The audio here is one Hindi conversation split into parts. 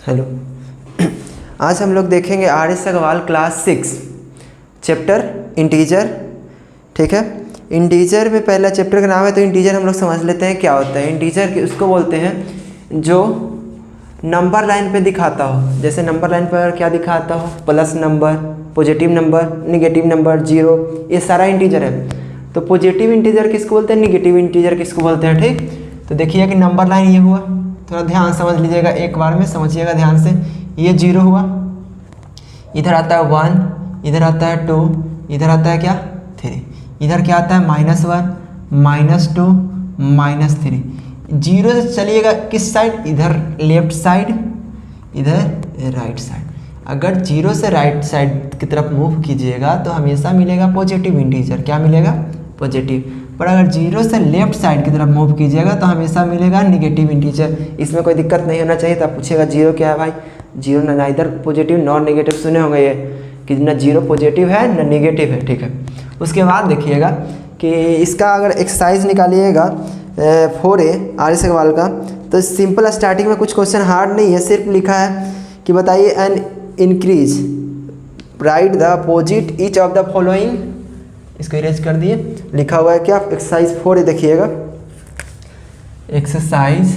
हेलो। आज हम लोग देखेंगे R S. Agarwal class 6 chapter integer. ठीक है, इंटीजर में पहला चैप्टर का नाम है, तो इंटीजर हम लोग समझ लेते हैं क्या होता है। इंटीजर उसको बोलते हैं जो नंबर लाइन पे दिखाता हो। जैसे नंबर लाइन पर क्या दिखाता हो, plus number, positive number, negative number, zero, ये सारा इंटीजर है। तो पॉजिटिव इंटीजर किसको बोलते हैं, निगेटिव इंटीजर किसको बोलते हैं। ठीक, तो देखिए कि नंबर लाइन ये हुआ, थोड़ा ध्यान समझ लीजिएगा, एक बार में समझिएगा ध्यान से। ये जीरो हुआ, इधर आता है 1, इधर आता है 2, इधर आता है क्या 3, इधर क्या आता है -1, -2, -3। जीरो से चलिएगा किस साइड, इधर लेफ्ट साइड, इधर राइट साइड। अगर जीरो से राइट साइड की तरफ मूव कीजिएगा तो हमेशा मिलेगा पॉजिटिव इंटीजर। क्या मिलेगा, पॉजिटिव। पर अगर जीरो से लेफ्ट साइड की तरफ मूव कीजिएगा तो हमेशा मिलेगा निगेटिव इंटीजर। इसमें कोई दिक्कत नहीं होना चाहिए। तो आप पूछेगा जीरो क्या है भाई, जीरो ना इधर पॉजिटिव नॉन नेगेटिव, सुने होंगे ये कि ना जीरो पॉजिटिव है ना निगेटिव है। ठीक है, उसके बाद देखिएगा कि इसका अगर एक्सरसाइज निकालिएगा 4A आर.एस. अग्रवाल का, तो सिंपल स्टार्टिंग में कुछ क्वेश्चन हार्ड नहीं है, सिर्फ लिखा है कि बताइए an increase right the opposite each of the following. इसको इरेज कर दिए, लिखा हुआ है क्या, एक्सरसाइज 4A देखिएगा। Exercise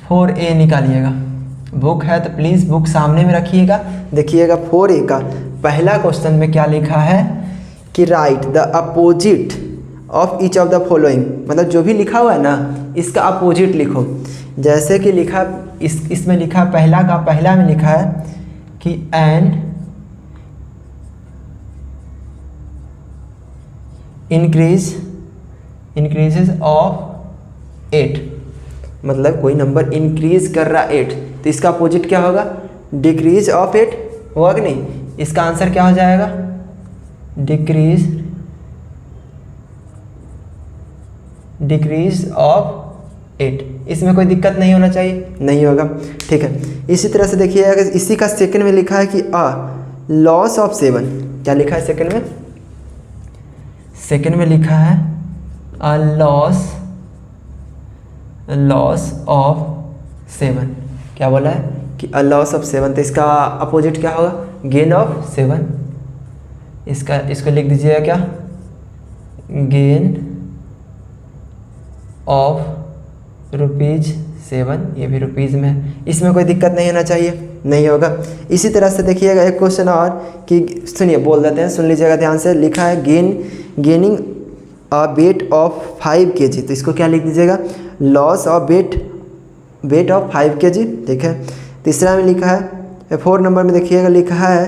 4A निकालिएगा। बुक है तो प्लीज़ बुक सामने में रखिएगा। देखिएगा 4A का पहला क्वेश्चन में क्या लिखा है कि right the opposite of each of the following. मतलब जो भी लिखा हुआ है ना, इसका अपोजिट लिखो। जैसे कि लिखा इसमें लिखा पहला का पहला में लिखा है कि एन इंक्रीजेज ऑफ 8। मतलब कोई नंबर इंक्रीज कर रहा 8, तो इसका अपोजिट क्या होगा, डिक्रीज ऑफ 8 होगा कि नहीं। इसका आंसर क्या हो जाएगा, डिक्रीज ऑफ 8। इसमें कोई दिक्कत नहीं होना चाहिए, नहीं होगा। ठीक है, इसी तरह से देखिए इसी का सेकंड में लिखा है कि लॉस ऑफ 7। क्या लिखा है सेकंड में, सेकंड में लिखा है अ लॉस ऑफ 7। क्या बोला है कि अ लॉस ऑफ 7, तो इसका अपोजिट क्या होगा, गेन ऑफ 7। इसको लिख दीजिएगा क्या, गेन ऑफ ₹7। ये भी रुपीज़ में है, इसमें कोई दिक्कत नहीं होना चाहिए, नहीं होगा। इसी तरह से देखिएगा एक क्वेश्चन और कि सुनिए, बोल देते हैं, सुन लीजिएगा ध्यान से। लिखा है gaining a weight of 5 kg। तो इसको क्या लिख दीजिएगा, loss of weight of 5 kg। ठीक है, तीसरा में लिखा है 4 नंबर में देखिएगा लिखा है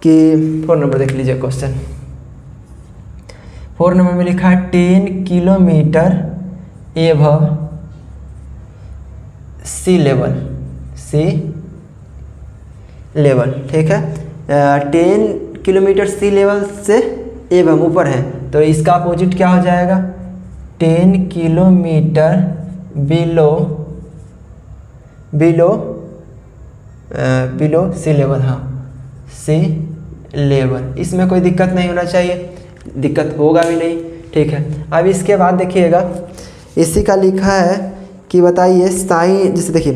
कि 4 नंबर देख लीजिए क्वेश्चन। 4 नंबर में लिखा है 10 किलोमीटर एबव सी लेवल। ठीक है, 10 किलोमीटर सी लेवल से एवं ऊपर है, तो इसका अपोजिट क्या हो जाएगा, 10 किलोमीटर बिलो सी लेवल। हाँ, सी लेवल, इसमें कोई दिक्कत नहीं होना चाहिए, दिक्कत होगा भी नहीं। ठीक है, अब इसके बाद देखिएगा इसी का लिखा है कि बताइए साइन। जैसे देखिए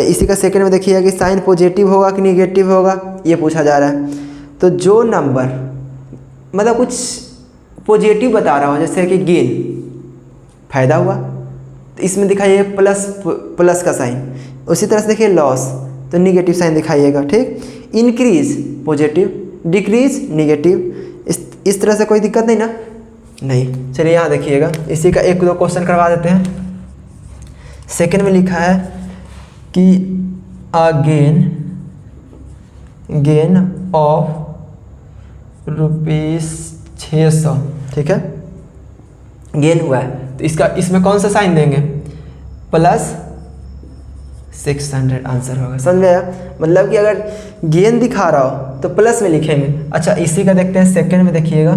इसी का सेकंड में देखिएगा कि साइन पॉजिटिव होगा कि निगेटिव होगा, ये पूछा जा रहा है। तो जो नंबर मतलब कुछ पॉजिटिव बता रहा हो, जैसे कि गेन फायदा हुआ, तो इसमें दिखाइए प्लस का साइन। उसी तरह से देखिए लॉस, तो निगेटिव साइन दिखाइएगा। ठीक, इंक्रीज पॉजिटिव, डिक्रीज निगेटिव, इस तरह से कोई दिक्कत नहीं ना, नहीं। चलिए यहाँ देखिएगा, इसी का 1-2 क्वेश्चन करवा देते हैं। सेकंड में लिखा है कि गेन ऑफ ₹600। ठीक है, गेन हुआ है, तो इसमें कौन सा साइन देंगे, +600 आंसर होगा। समझ में आया, मतलब कि अगर गेन दिखा रहा हो तो प्लस में लिखेंगे। अच्छा, इसी का देखते हैं सेकंड में देखिएगा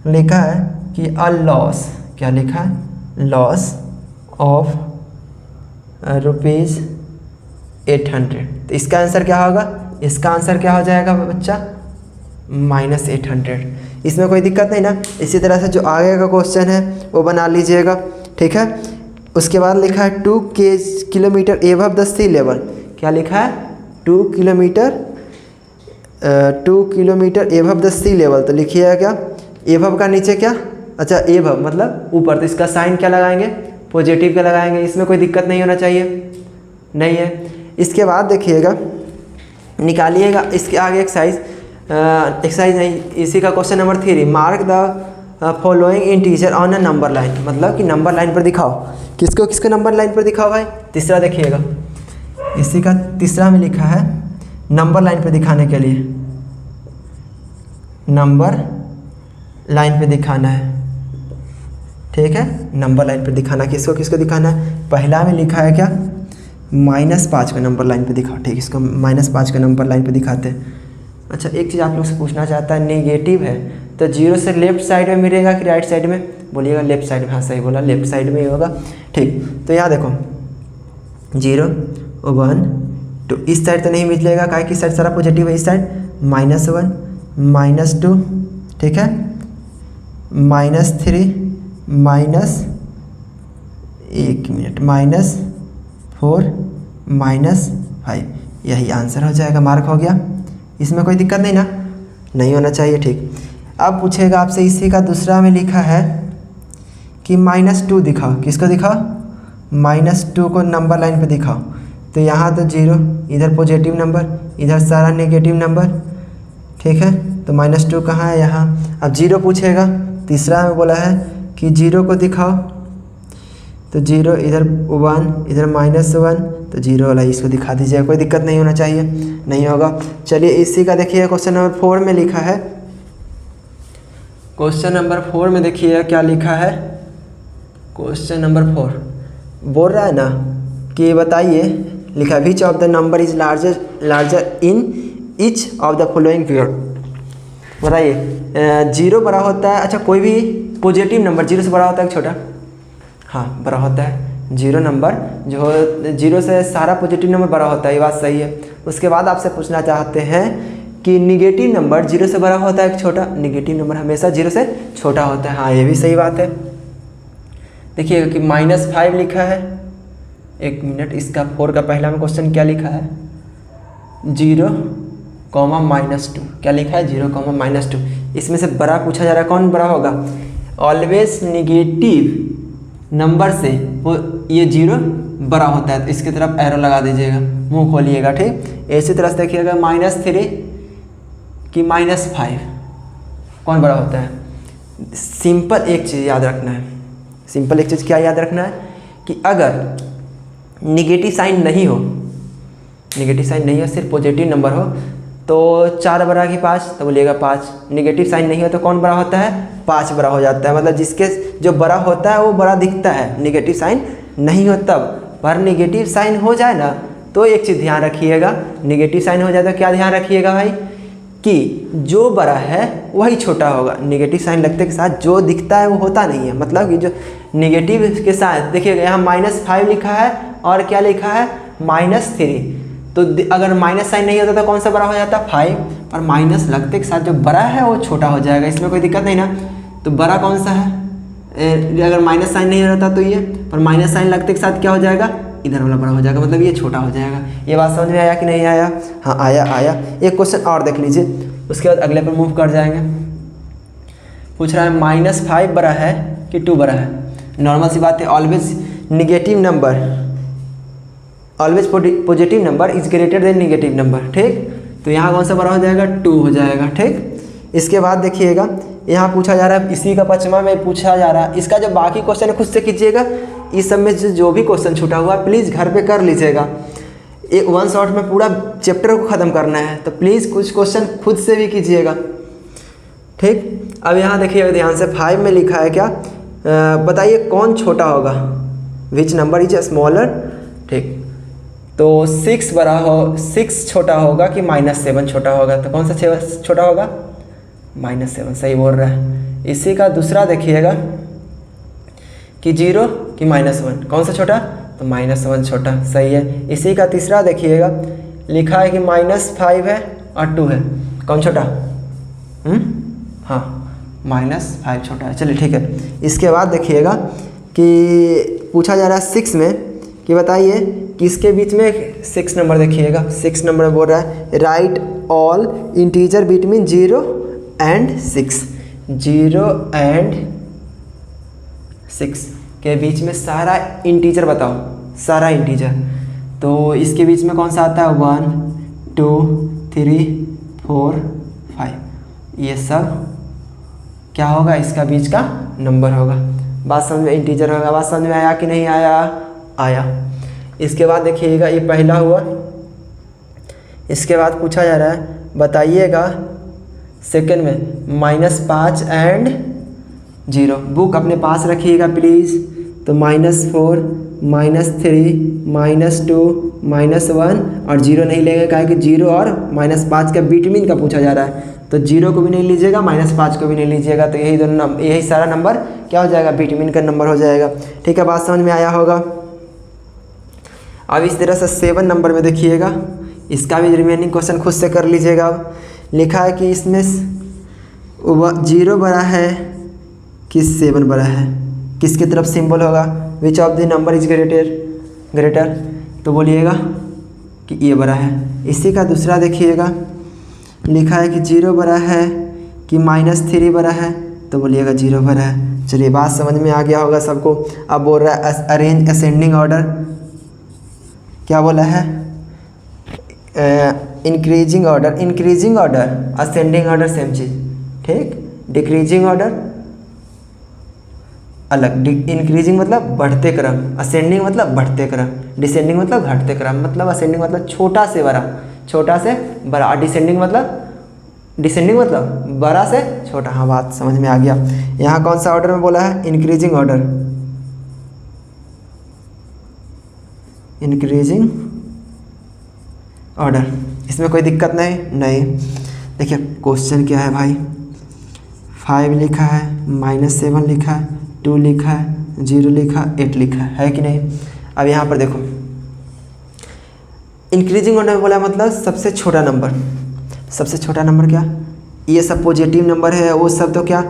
लिखा है कि अ लॉस, क्या लिखा है, लॉस ऑफ ₹800। तो इसका आंसर क्या होगा, इसका आंसर क्या हो जाएगा बच्चा, -800। इसमें कोई दिक्कत नहीं ना। इसी तरह से जो आगे का क्वेश्चन है वो बना लीजिएगा। ठीक है, उसके बाद लिखा है 2 kilometre above the sea level. क्या लिखा है? 2 kilometre above the sea level. तो लिखिएगा क्या? एबव का नीचे क्या? अच्छा, एबव मतलब ऊपर, तो इसका साइन क्या लगाएंगे? पॉजिटिव का लगाएंगे। इसमें कोई दिक्कत नहीं होना चाहिए, नहीं है। इसके बाद देखिएगा, निकालिएगा इसके आगे एक्सरसाइज नहीं, इसी का question number 3, mark the following integer on a number line. मतलब कि नंबर लाइन पर दिखाओ। किसको किसको नंबर लाइन पर दिखाओ भाई? तीसरा देखिएगा, इसी का तीसरा में लिखा है नंबर लाइन पर दिखाने के लिए, नंबर लाइन पे दिखाना है। ठीक है, नंबर लाइन पे दिखाना, किसको किसको दिखाना है? पहला में लिखा है क्या? -5 का नंबर लाइन पे दिखाओ। ठीक, इसको -5 का नंबर लाइन पे दिखाते हैं। अच्छा, एक चीज़ आप लोग से पूछना चाहता है, नेगेटिव है तो 0 से लेफ्ट साइड में मिलेगा कि राइट साइड में? बोलिएगा लेफ्ट साइड में। हाँ सही बोला, लेफ्ट साइड में ही होगा। ठीक, तो यहाँ देखो 0 1 2, इस साइड तो नहीं मिलेगा, काहे कि साइड सारा पॉजिटिव है। इस साइड -1 -2, ठीक है, -3 -4 -5, यही आंसर हो जाएगा। मार्क हो गया, इसमें कोई दिक्कत नहीं ना? नहीं होना चाहिए। ठीक, अब पूछेगा आपसे, इसी का दूसरा में लिखा है कि -2 दिखाओ। किसको दिखाओ? -2 को नंबर लाइन पे दिखाओ। तो यहाँ तो 0, इधर पॉजिटिव नंबर, इधर सारा नेगेटिव नंबर। ठीक है, तो -2 कहाँ है? यहाँ। अब 0 पूछेगा, तीसरा में बोला है कि 0 को दिखाओ। तो 0, इधर 1, इधर -1, तो 0 वाला इसको दिखा दीजिएगा, कोई दिक्कत नहीं होना चाहिए, नहीं होगा। चलिए इसी का देखिए क्वेश्चन नंबर 4 में लिखा है। क्वेश्चन नंबर 4 में देखिए क्या लिखा है। क्वेश्चन नंबर 4 बोल रहा है ना कि बताइए, लिखा है which of the number is larger in each of the following figure. बताइए 0 बड़ा होता है, अच्छा कोई भी पॉजिटिव नंबर 0 से बड़ा होता है कि छोटा? हाँ बड़ा होता है। 0 नंबर जो 0 से सारा पॉजिटिव नंबर बड़ा होता है, ये बात सही है। उसके बाद आपसे पूछना चाहते हैं कि निगेटिव नंबर 0 से बड़ा होता है कि छोटा? निगेटिव नंबर हमेशा 0 से छोटा होता है। हाँ ये भी सही बात है। देखिएगा कि -5 लिखा है। एक मिनट, इसका 4 का पहला में क्वेश्चन क्या लिखा है? 0, -2। क्या लिखा है? 0, -2। इसमें से बड़ा पूछा जा रहा है, कौन बड़ा होगा? ऑलवेज निगेटिव नंबर से वो ये 0 बड़ा होता है, तो इसकी तरफ एरो लगा दीजिएगा, मुंह खोलिएगा। ठीक, इसी तरह से देखिएगा -3 कि -5 कौन बड़ा होता है? सिंपल एक चीज़ याद रखना है। सिंपल एक चीज़ क्या याद रखना है कि अगर निगेटिव साइन नहीं हो, सिर्फ पॉजिटिव नंबर हो, तो 4 बड़ा कि 5, तो बोलिएगा 5। निगेटिव साइन नहीं हो तो कौन बड़ा होता है? 5 बड़ा हो जाता है। मतलब जिसके जो बड़ा होता है वो बड़ा दिखता है, निगेटिव साइन नहीं हो तब। पर निगेटिव साइन हो जाए ना तो एक चीज़ ध्यान रखिएगा, निगेटिव साइन हो जाए तो क्या ध्यान रखिएगा भाई कि जो बड़ा है वही छोटा होगा। निगेटिव साइन लगते के साथ जो दिखता है वो होता नहीं है। मतलब कि जो निगेटिव के साथ देखिएगा, यहाँ -5 लिखा है और क्या लिखा है? -3। तो अगर माइनस साइन नहीं होता तो कौन सा बड़ा हो जाता? 5। और माइनस लगते के साथ जो बड़ा है वो छोटा हो जाएगा, इसमें कोई दिक्कत नहीं ना। तो बड़ा कौन सा है? अगर माइनस साइन नहीं रहता तो ये, पर माइनस साइन लगते के साथ क्या हो जाएगा? इधर वाला बड़ा हो जाएगा, मतलब ये छोटा हो जाएगा। ये बात समझ में आया कि नहीं आया? हाँ आया। एक क्वेश्चन और देख लीजिए, उसके बाद अगले पर मूव कर जाएंगे। पूछ रहा है -5 बड़ा है कि 2 बड़ा है? नॉर्मल सी बात है, always negative number, always positive number is greater than negative number. ठीक, तो यहाँ कौन सा बड़ा हो जाएगा? 2 हो जाएगा। ठीक, इसके बाद देखिएगा यहाँ पूछा जा रहा है, इसी का 5वां में पूछा जा रहा है। इसका जो बाकी क्वेश्चन है खुद से कीजिएगा। इस सब में जो भी क्वेश्चन छूटा हुआ प्लीज़ घर पे कर लीजिएगा। एक 1 शॉट में पूरा चैप्टर को ख़त्म करना है, तो प्लीज़ कुछ क्वेश्चन खुद से भी कीजिएगा। ठीक, अब यहाँ देखिएगा ध्यान से, 5 में लिखा है क्या? बताइए कौन छोटा होगा? Which number is smaller? ठीक, तो 6 छोटा होगा कि -7 छोटा होगा? तो कौन सा छोटा होगा? -7, सही बोल रहा है। इसी का दूसरा देखिएगा कि 0 कि -1, कौन सा छोटा? तो -1 छोटा, सही है। इसी का तीसरा देखिएगा, लिखा है कि -5 है और 2 है, कौन छोटा? हाँ -5 छोटा है। चलिए ठीक है। इसके बाद देखिएगा कि पूछा जा रहा है 6 में कि बताइए किसके बीच में 6 नंबर देखिएगा, 6 नंबर बोल रहा है right all integer between 0 and 6, 0 and 6 के बीच में सारा इंटीजर बताओ, सारा इंटीजर। तो इसके बीच में कौन सा आता है 1 2 3 4 5, ये सब क्या होगा, इसका बीच का नंबर होगा। बात समझ में, इंटीजर होगा। बात समझ में आया कि नहीं आया? आया। इसके बाद देखिएगा ये पहला हुआ। इसके बाद पूछा जा रहा है बताइएगा सेकंड में -5 एंड 0। बुक अपने पास रखिएगा प्लीज़। तो -4 -3 -2 -1 और 0 नहीं लेंगे, काहे कि 0 और -5 का बिटवीन का पूछा जा रहा है। तो 0 को भी नहीं लीजिएगा, -5 को भी नहीं लीजिएगा। तो यही दोनों यही सारा नंबर क्या हो जाएगा, बिटवीन का नंबर हो जाएगा। ठीक है, बात समझ में आया होगा। अब इस तरह से 7 नंबर में देखिएगा, इसका भी रिमेनिंग क्वेश्चन खुद से कर लीजिएगा। अब लिखा है कि इसमें 0 बड़ा है कि 7 बड़ा है, किसकी तरफ सिंबल होगा, which of the number is greater. तो बोलिएगा कि ये बड़ा है। इसी का दूसरा देखिएगा, लिखा है कि 0 बड़ा है कि -3 बड़ा है। तो बोलिएगा 0 बड़ा है। चलिए बात समझ में आ गया होगा सबको। अब बोल रहा है अरेंज असेंडिंग ऑर्डर, क्या बोला है, increasing order ascending order same चीज़, ठीक। डिक्रीजिंग ऑर्डर अलग, इंक्रीजिंग मतलब बढ़ते क्रम, असेंडिंग मतलब बढ़ते क्रम, डिसेंडिंग मतलब घटते क्रम। मतलब असेंडिंग मतलब छोटा से बड़ा, डिसेंडिंग मतलब बड़ा से छोटा। हाँ, बात समझ में आ गया। यहाँ कौन सा ऑर्डर में बोला है, इंक्रीजिंग ऑर्डर। इसमें कोई दिक्कत नहीं। देखिए क्वेश्चन क्या है भाई, 5 लिखा है, -7 लिखा है, 2 लिखा है, 0 लिखा, 8 लिखा है कि नहीं। अब यहाँ पर देखो इंक्रीजिंग ऑर्डर में बोला मतलब सबसे छोटा नंबर क्या, ये सब पॉजिटिव नंबर है, वो सब तो क्या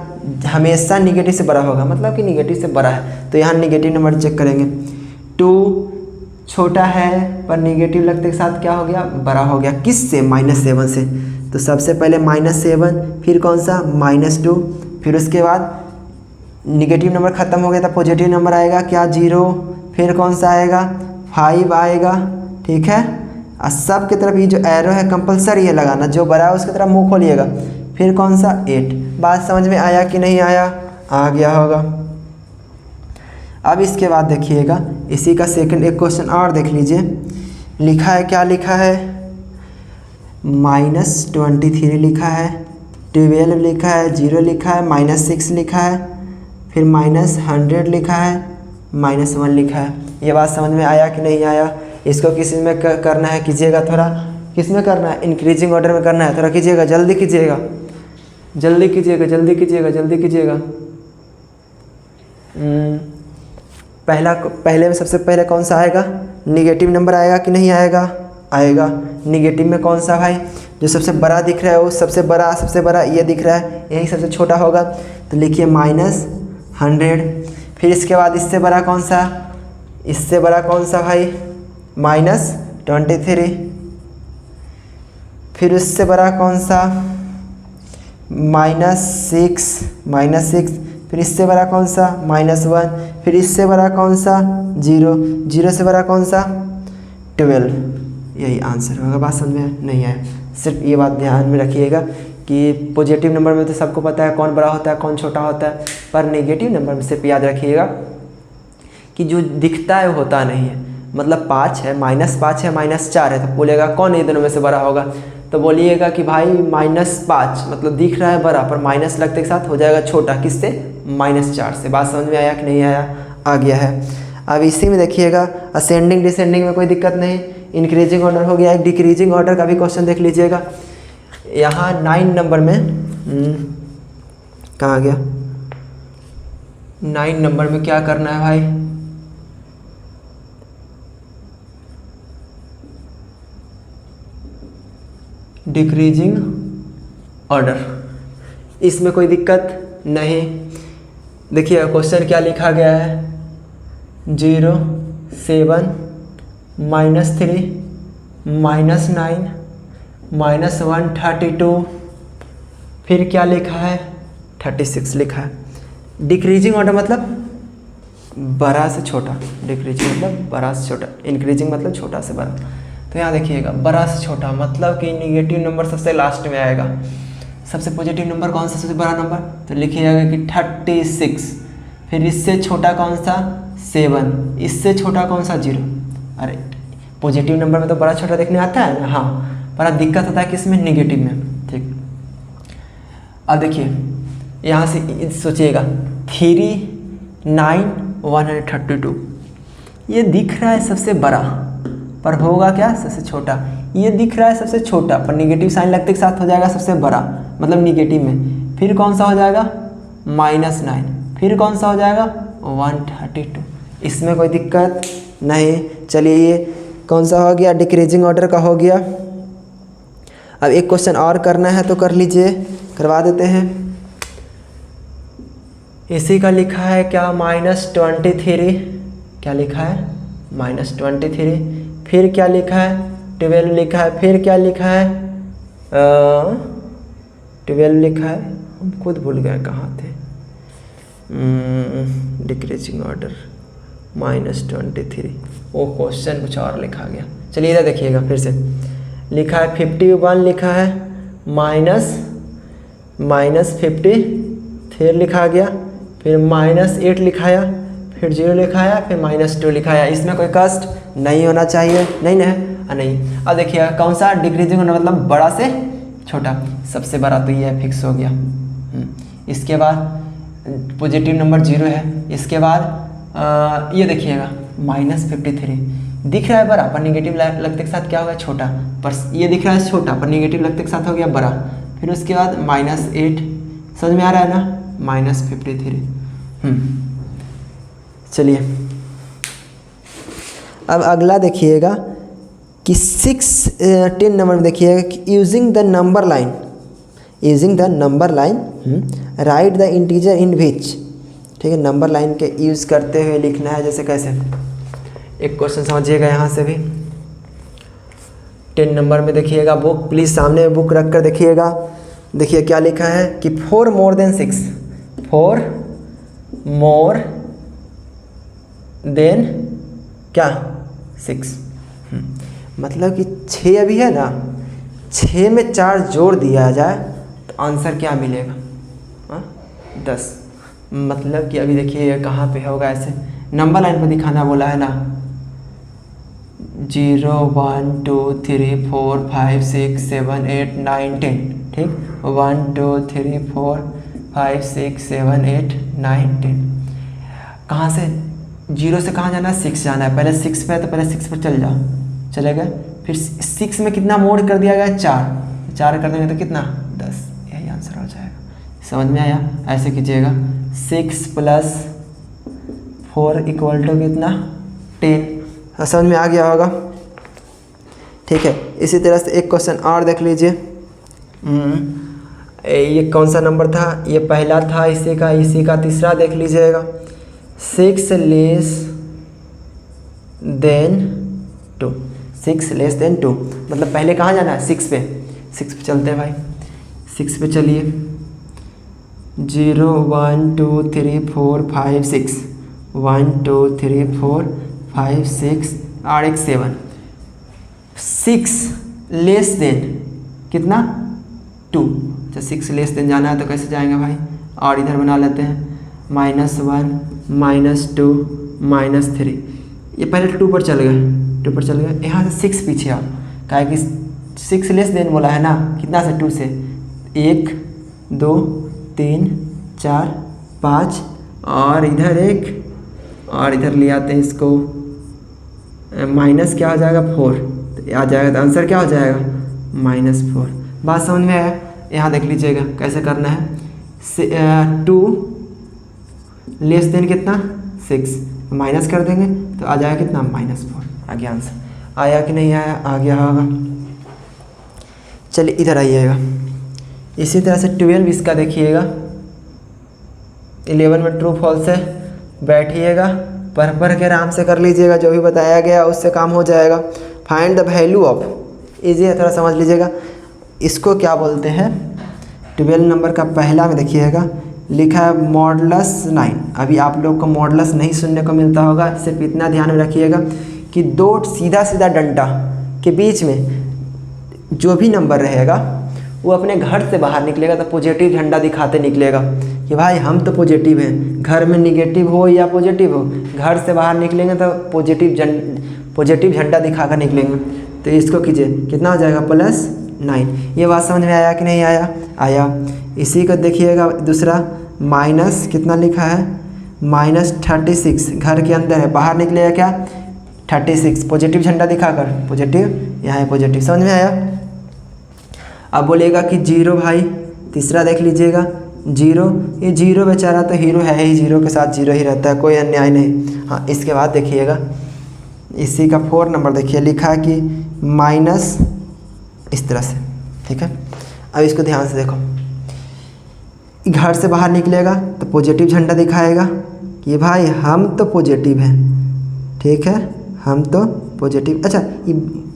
हमेशा निगेटिव से बड़ा होगा, मतलब कि निगेटिव से बड़ा है। तो यहाँ निगेटिव नंबर चेक करेंगे। 2 छोटा है पर निगेटिव लगते के साथ क्या हो गया, बड़ा हो गया। किससे, -7 से। तो सबसे पहले -7, फिर कौन सा -2, फिर उसके बाद निगेटिव नंबर ख़त्म हो गया था, पॉजिटिव नंबर आएगा क्या 0, फिर कौन सा आएगा 5 आएगा, ठीक है। और सब की तरफ ये जो एरो है कंपलसरी है लगाना, जो बड़ा है उसकी तरफ मुंह खोलिएगा। फिर कौन सा 8। बात समझ में आया कि नहीं आया? आ गया होगा। अब इसके बाद देखिएगा इसी का सेकंड एक क्वेश्चन और देख लीजिए। लिखा है, क्या लिखा है, -23 लिखा है, 12 लिखा है, 0 लिखा है, -6 लिखा है, फिर -100 लिखा है, -1 लिखा है। ये बात समझ में आया कि नहीं आया? इसको किस में करना है, कीजिएगा थोड़ा। किस में करना है, इंक्रीजिंग ऑर्डर में करना है। थोड़ा कीजिएगा, जल्दी कीजिएगा। पहले में सबसे पहले कौन सा आएगा, निगेटिव नंबर आएगा कि नहीं आएगा? आएगा। निगेटिव में कौन सा भाई, जो सबसे बड़ा दिख रहा है वो सबसे बड़ा ये दिख रहा है, यही सबसे छोटा होगा। तो लिखिए -100। फिर इसके बाद इससे बड़ा कौन सा भाई, -23। फिर उससे बड़ा कौन सा, -6। फिर इससे बड़ा कौन सा, -1। फिर इससे बड़ा कौन सा, 0 से बड़ा कौन सा, 12। यही आंसर होगा। बात समझ में नहीं आया? सिर्फ ये बात ध्यान में रखिएगा कि पॉजिटिव नंबर में तो सबको पता है कौन बड़ा होता है कौन छोटा होता है, पर नेगेटिव नंबर में सिर्फ याद रखिएगा कि जो दिखता है वो होता नहीं है। मतलब 5 है, -5 है, -4 है, तो बोलेगा कौन ये दोनों में से बड़ा होगा। तो बोलिएगा कि भाई -5 मतलब दिख रहा है बड़ा, पर माइनस लगते के साथ हो जाएगा छोटा, किससे, -4 से। बात समझ में आया कि नहीं आया? आ गया है। अब इसी में देखिएगा असेंडिंग डिसेंडिंग में कोई दिक्कत नहीं। इंक्रीजिंग ऑर्डर हो गया। एक डिक्रीजिंग ऑर्डर का भी क्वेश्चन देख लीजिएगा। यहाँ 9 नंबर में कहाँ गया, 9 नंबर में क्या करना है भाई, डिक्रीजिंग ऑर्डर। इसमें कोई दिक्कत नहीं। देखिए क्वेश्चन क्या लिखा गया है, 0 7 -3 -9 -1 32, फिर क्या लिखा है 36 लिखा है। डिक्रीजिंग ऑर्डर मतलब बड़ा से छोटा, डिक्रीजिंग मतलब बड़ा से छोटा, इंक्रीजिंग मतलब छोटा से बड़ा। तो यहाँ देखिएगा बड़ा से छोटा मतलब कि निगेटिव नंबर सबसे लास्ट में आएगा। सबसे पॉजिटिव नंबर कौन सा सबसे बड़ा नंबर, तो लिखिएगा कि 36। फिर इससे छोटा कौन सा 7, इससे छोटा कौन सा 0। अरे पॉजिटिव नंबर में तो बड़ा छोटा देखने आता है ना, हाँ, बड़ा दिक्कत होता है किसमें, निगेटिव में। ठीक, अब देखिए यहाँ से सोचिएगा 3 9 132, ये दिख रहा है सबसे बड़ा पर होगा क्या सबसे छोटा। ये दिख रहा है सबसे छोटा पर निगेटिव साइन लगते के साथ हो जाएगा सबसे बड़ा, मतलब निगेटिव में। फिर कौन सा हो जाएगा -9, फिर कौन सा हो जाएगा 132। इसमें कोई दिक्कत नहीं। चलिए ये कौन सा हो गया, डिक्रीजिंग ऑर्डर का हो गया। अब एक क्वेश्चन और करना है तो कर लीजिए, करवा देते हैं। इसी का लिखा है क्या -23, क्या लिखा है -23, फिर क्या लिखा है 12 लिखा है, फिर क्या लिखा है 12 लिखा है, हम खुद भूल गए कहाँ थे। डिक्रीजिंग ऑर्डर -23, वो क्वेश्चन कुछ और लिखा गया। चलिए इधर देखिएगा, फिर से लिखा है 51 लिखा है -50, फिर लिखा गया, फिर -8 लिखाया, फिर 0 लिखाया, फिर -2 लिखाया। इसमें कोई कष्ट नहीं होना चाहिए, नहीं ना, नहीं। अब देखिए कौन सा डिक्रीजिंग होना मतलब बड़ा से छोटा, सबसे बड़ा तो ये फिक्स हो गया। इसके बाद पॉजिटिव नंबर 0 है। इसके बाद ये देखिएगा -53 दिख रहा है बड़ा पर निगेटिव लगते के साथ क्या होगा छोटा, पर ये दिख रहा है छोटा पर निगेटिव लगते के साथ हो गया बड़ा। फिर उसके बाद -8, समझ में आ रहा है ना, -53। चलिए अब अगला देखिएगा कि 10 नंबर में देखिएगा कि using the number line, write the integer in which. ठीक है, नंबर लाइन के यूज़ करते हुए लिखना है। जैसे कैसे, एक क्वेश्चन समझिएगा यहाँ से भी। 10 नंबर में देखिएगा, बुक प्लीज़ सामने बुक रख कर देखिएगा। देखिए क्या लिखा है कि 4 more than 6, 4 more than क्या 6, मतलब कि 6 अभी है ना, 6 में 4 जोड़ दिया जाए तो आंसर क्या मिलेगा 10। मतलब कि अभी देखिए कहाँ पे होगा, ऐसे नंबर लाइन पर दिखाना बोला है ना, 0 1 2 3 4 5 6 7 8 9 10। ठीक, 1 2 3 4 5 6 7 8 9 10। कहाँ से 0 से कहाँ जाना है, 6 जाना है। पहले 6 पे है तो पहले 6 पर चल जाओ, चले गए। फिर 6 में कितना मोड़ कर दिया गया, 4 कर देंगे तो कितना 10, यही आंसर हो जाएगा। समझ में आया, ऐसे कीजिएगा। 6 + 4 = कितना 10। समझ में आ गया होगा। ठीक है, इसी तरह से एक क्वेश्चन और देख लीजिए। ये कौन सा नंबर था, ये पहला था, इसी का तीसरा देख लीजिएगा। 6 less than 2, 6 less than 2 मतलब पहले कहाँ जाना है, 6 पे चलते हैं भाई। 6 पे चलिए, 0 1 2 3 4 5 6, 1 2 3 4 5 6 और एक 7। 6 लेस देन कितना 2। अच्छा 6 लेस देन जाना है तो कैसे जाएंगे भाई, और इधर बना लेते हैं -1 -2 -3। ये पहले 2 पर चल गए, यहाँ से 6 पीछे आओ, काहे कि 6 लेस देन बोला है ना, कितना से 2 से, 1 2 3 4 5 और इधर 1 और इधर ले आते हैं इसको, माइनस क्या हो जाएगा 4, तो आ जाएगा, तो आंसर क्या हो जाएगा -4। बात समझ में आया। यहाँ देख लीजिएगा कैसे करना है। 2 लेस देन कितना 6, माइनस कर देंगे तो आ जाएगा कितना -4। आ गया आंसर, आया कि नहीं आया, आ गया होगा। चलिए इधर आइएगा। इसी तरह से 12 इसका देखिएगा, 11 में ट्रू फॉल्स है, बैठिएगा पढ़ के आराम से कर लीजिएगा, जो भी बताया गया उससे काम हो जाएगा। Find the value of, easy है, थोड़ा समझ लीजिएगा। इसको क्या बोलते हैं, 12 नंबर का पहला में देखिएगा लिखा है मॉडुलस 9। अभी आप लोग को मॉडुलस नहीं सुनने को मिलता होगा, सिर्फ इतना ध्यान में रखिएगा कि दो सीधा सीधा डंडा के बीच में जो भी नंबर रहेगा वो अपने घर से बाहर निकलेगा तो पॉजिटिव झंडा दिखाते निकलेगा कि भाई हम तो पॉजिटिव हैं। घर में निगेटिव हो या पॉजिटिव हो, घर से बाहर निकलेंगे तो पॉजिटिव झंडा दिखाकर निकलेंगे। तो इसको कीजिए, कितना हो जाएगा, +9। ये बात समझ में आया कि नहीं आया? आया। इसी को देखिएगा दूसरा, माइनस कितना लिखा है, -36। घर के अंदर है, बाहर निकलेगा क्या, 36। पॉजिटिव झंडा दिखाकर, पॉजिटिव, यहाँ है पॉजिटिव। समझ में आया? अब बोलेगा कि 0 भाई, तीसरा देख लीजिएगा 0। ये 0 बेचारा तो हीरो है ही, 0 के साथ 0 ही रहता है, कोई अन्याय नहीं। हाँ, इसके बाद देखिएगा इसी का 4 नंबर देखिए लिखा है कि माइनस, इस तरह से, ठीक है। अब इसको ध्यान से देखो, घर से बाहर निकलेगा तो पॉजिटिव झंडा दिखाएगा कि भाई हम तो पॉजिटिव हैं, ठीक है, हम तो पॉजिटिव। अच्छा,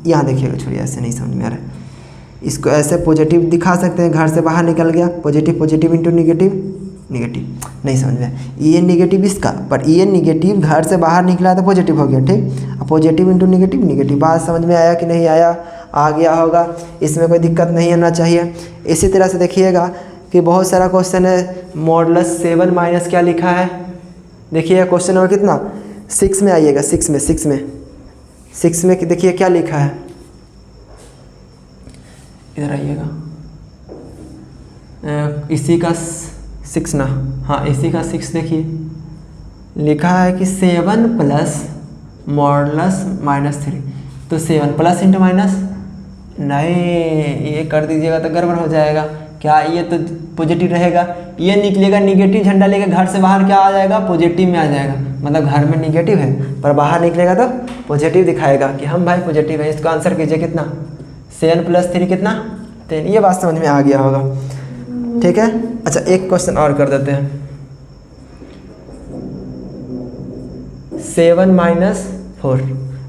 यहाँ देखिएगा, छोड़िए, ऐसे नहीं समझ में आ रहा है। इसको ऐसे पॉजिटिव दिखा सकते हैं, घर से बाहर निकल गया, पॉजिटिव इंटू नेगेटिव नहीं समझ में। ये नेगेटिव इसका, पर ये नेगेटिव घर से बाहर निकला तो पॉजिटिव हो गया, ठीक। अब पॉजिटिव इंटू नेगेटिव। बात समझ में आया कि नहीं आया? आ गया होगा, इसमें कोई दिक्कत नहीं आना चाहिए। इसी तरह से देखिएगा कि बहुत सारा क्वेश्चन है, मॉडुलस 7 माइनस क्या लिखा है, देखिए क्वेश्चन नंबर कितना, 6 में आइएगा, 6 में देखिए क्या लिखा है, इधर आइएगा, इसी का 6 ना, हाँ इसी का 6 देखिए लिखा है कि 7 प्लस मॉडुलस -3। तो 7 प्लस इंटू माइनस, नहीं ये कर दीजिएगा तो गड़बड़ हो जाएगा। क्या ये तो पॉजिटिव रहेगा, ये निकलेगा निगेटिव झंडा लेकर, घर से बाहर क्या आ जाएगा, पॉजिटिव में आ जाएगा। मतलब घर में निगेटिव है पर बाहर निकलेगा तो पॉजिटिव दिखाएगा कि हम भाई पॉजिटिव है। इसको आंसर कीजिए, कितना, 7 + 3 कितना, 10। ये बात समझ में आ गया होगा, ठीक है। अच्छा, एक क्वेश्चन और कर देते हैं, 7 - 4।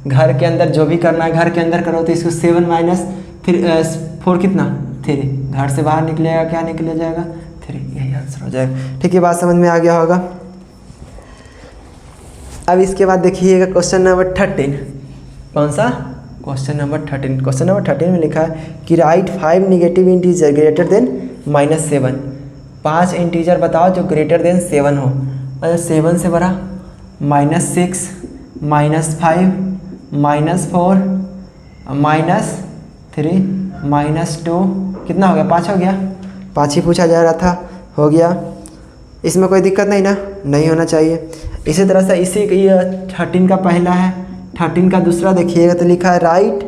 घर के अंदर जो भी करना है घर के अंदर करो, तो इसको 7 - फिर 4 कितना, 3। घर से बाहर निकलेगा, क्या निकले जाएगा, 3। यही आंसर हो जाएगा, ठीक है। बात समझ में आ गया होगा। अब इसके बाद देखिएगा क्वेश्चन नंबर 13। कौन सा, क्वेश्चन नंबर 13। क्वेश्चन नंबर 13 में लिखा है कि right 5 negative integer greater than -7। 5 integer बताओ जो ग्रेटर देन 7 हो। अगर 7 से बड़ा, -6, -5, -4, -3, -2, कितना हो गया, 5 हो गया। 5 ही पूछा जा रहा था, हो गया। इसमें कोई दिक्कत नहीं ना, नहीं होना चाहिए। इसी तरह से इसी ये 13 का पहला है, 13 का दूसरा देखिएगा तो लिखा है right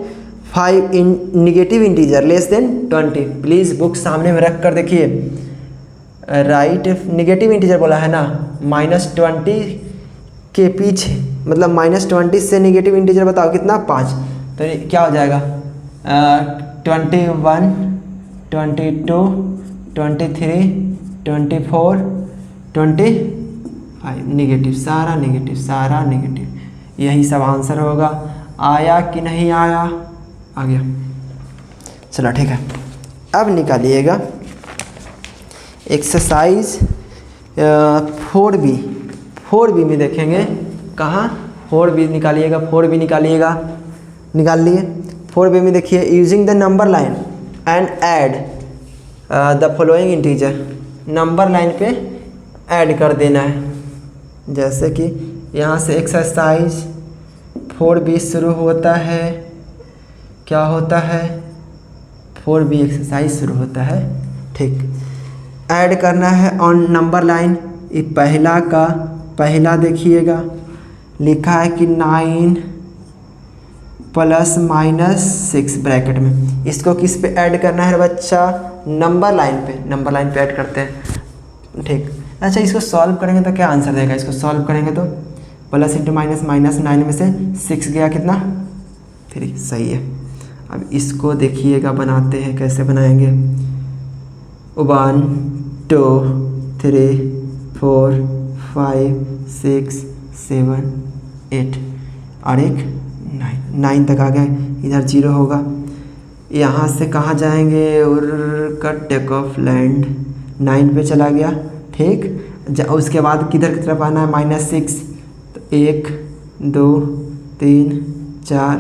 5 negative integer less than 20। Please book सामने में रख कर देखिए, राइट नेगेटिव इंटीजर बोला है ना, -20 के पीछे, मतलब -20 से नेगेटिव इंटीजर बताओ कितना, 5। तो क्या हो जाएगा, 21, 22, 23, 24, 25। नेगेटिव, सारा नेगेटिव। यही सब आंसर होगा। आया कि नहीं आया, आ गया। चलो ठीक है, अब निकालिएगा एक्सरसाइज 4B। 4B में देखेंगे कहाँ, 4B निकालिएगा, 4B निकालिएगा, निकाल लिए। 4B में देखिए, using the number line and add the following integer. Number line पे ऐड कर देना है, जैसे कि यहाँ से एक्सरसाइज 4B शुरू होता है, क्या होता है, 4B एक्सरसाइज शुरू होता है, ठीक। ऐड करना है ऑन नंबर लाइन। ये पहला का पहला देखिएगा लिखा है कि 9 ± 6 ब्रैकेट में। इसको किस पे ऐड करना है बच्चा, नंबर लाइन पे ऐड करते हैं, ठीक। अच्छा, इसको सॉल्व करेंगे तो क्या आंसर देगा, इसको सॉल्व करेंगे तो प्लस इंटू माइनस, -9 में से 6 गया कितना, 3, सही है। अब इसको देखिएगा बनाते हैं, कैसे बनाएंगे, 1 2 3 4 5 6 7 8 और एक 9 तक आ गए। इधर 0 होगा। यहाँ से कहाँ जाएंगे, और का टेक ऑफ लैंड 9 पे चला गया। ठीक, उसके बाद किधर की तरफ आना है, -6। तो 1 2 3 4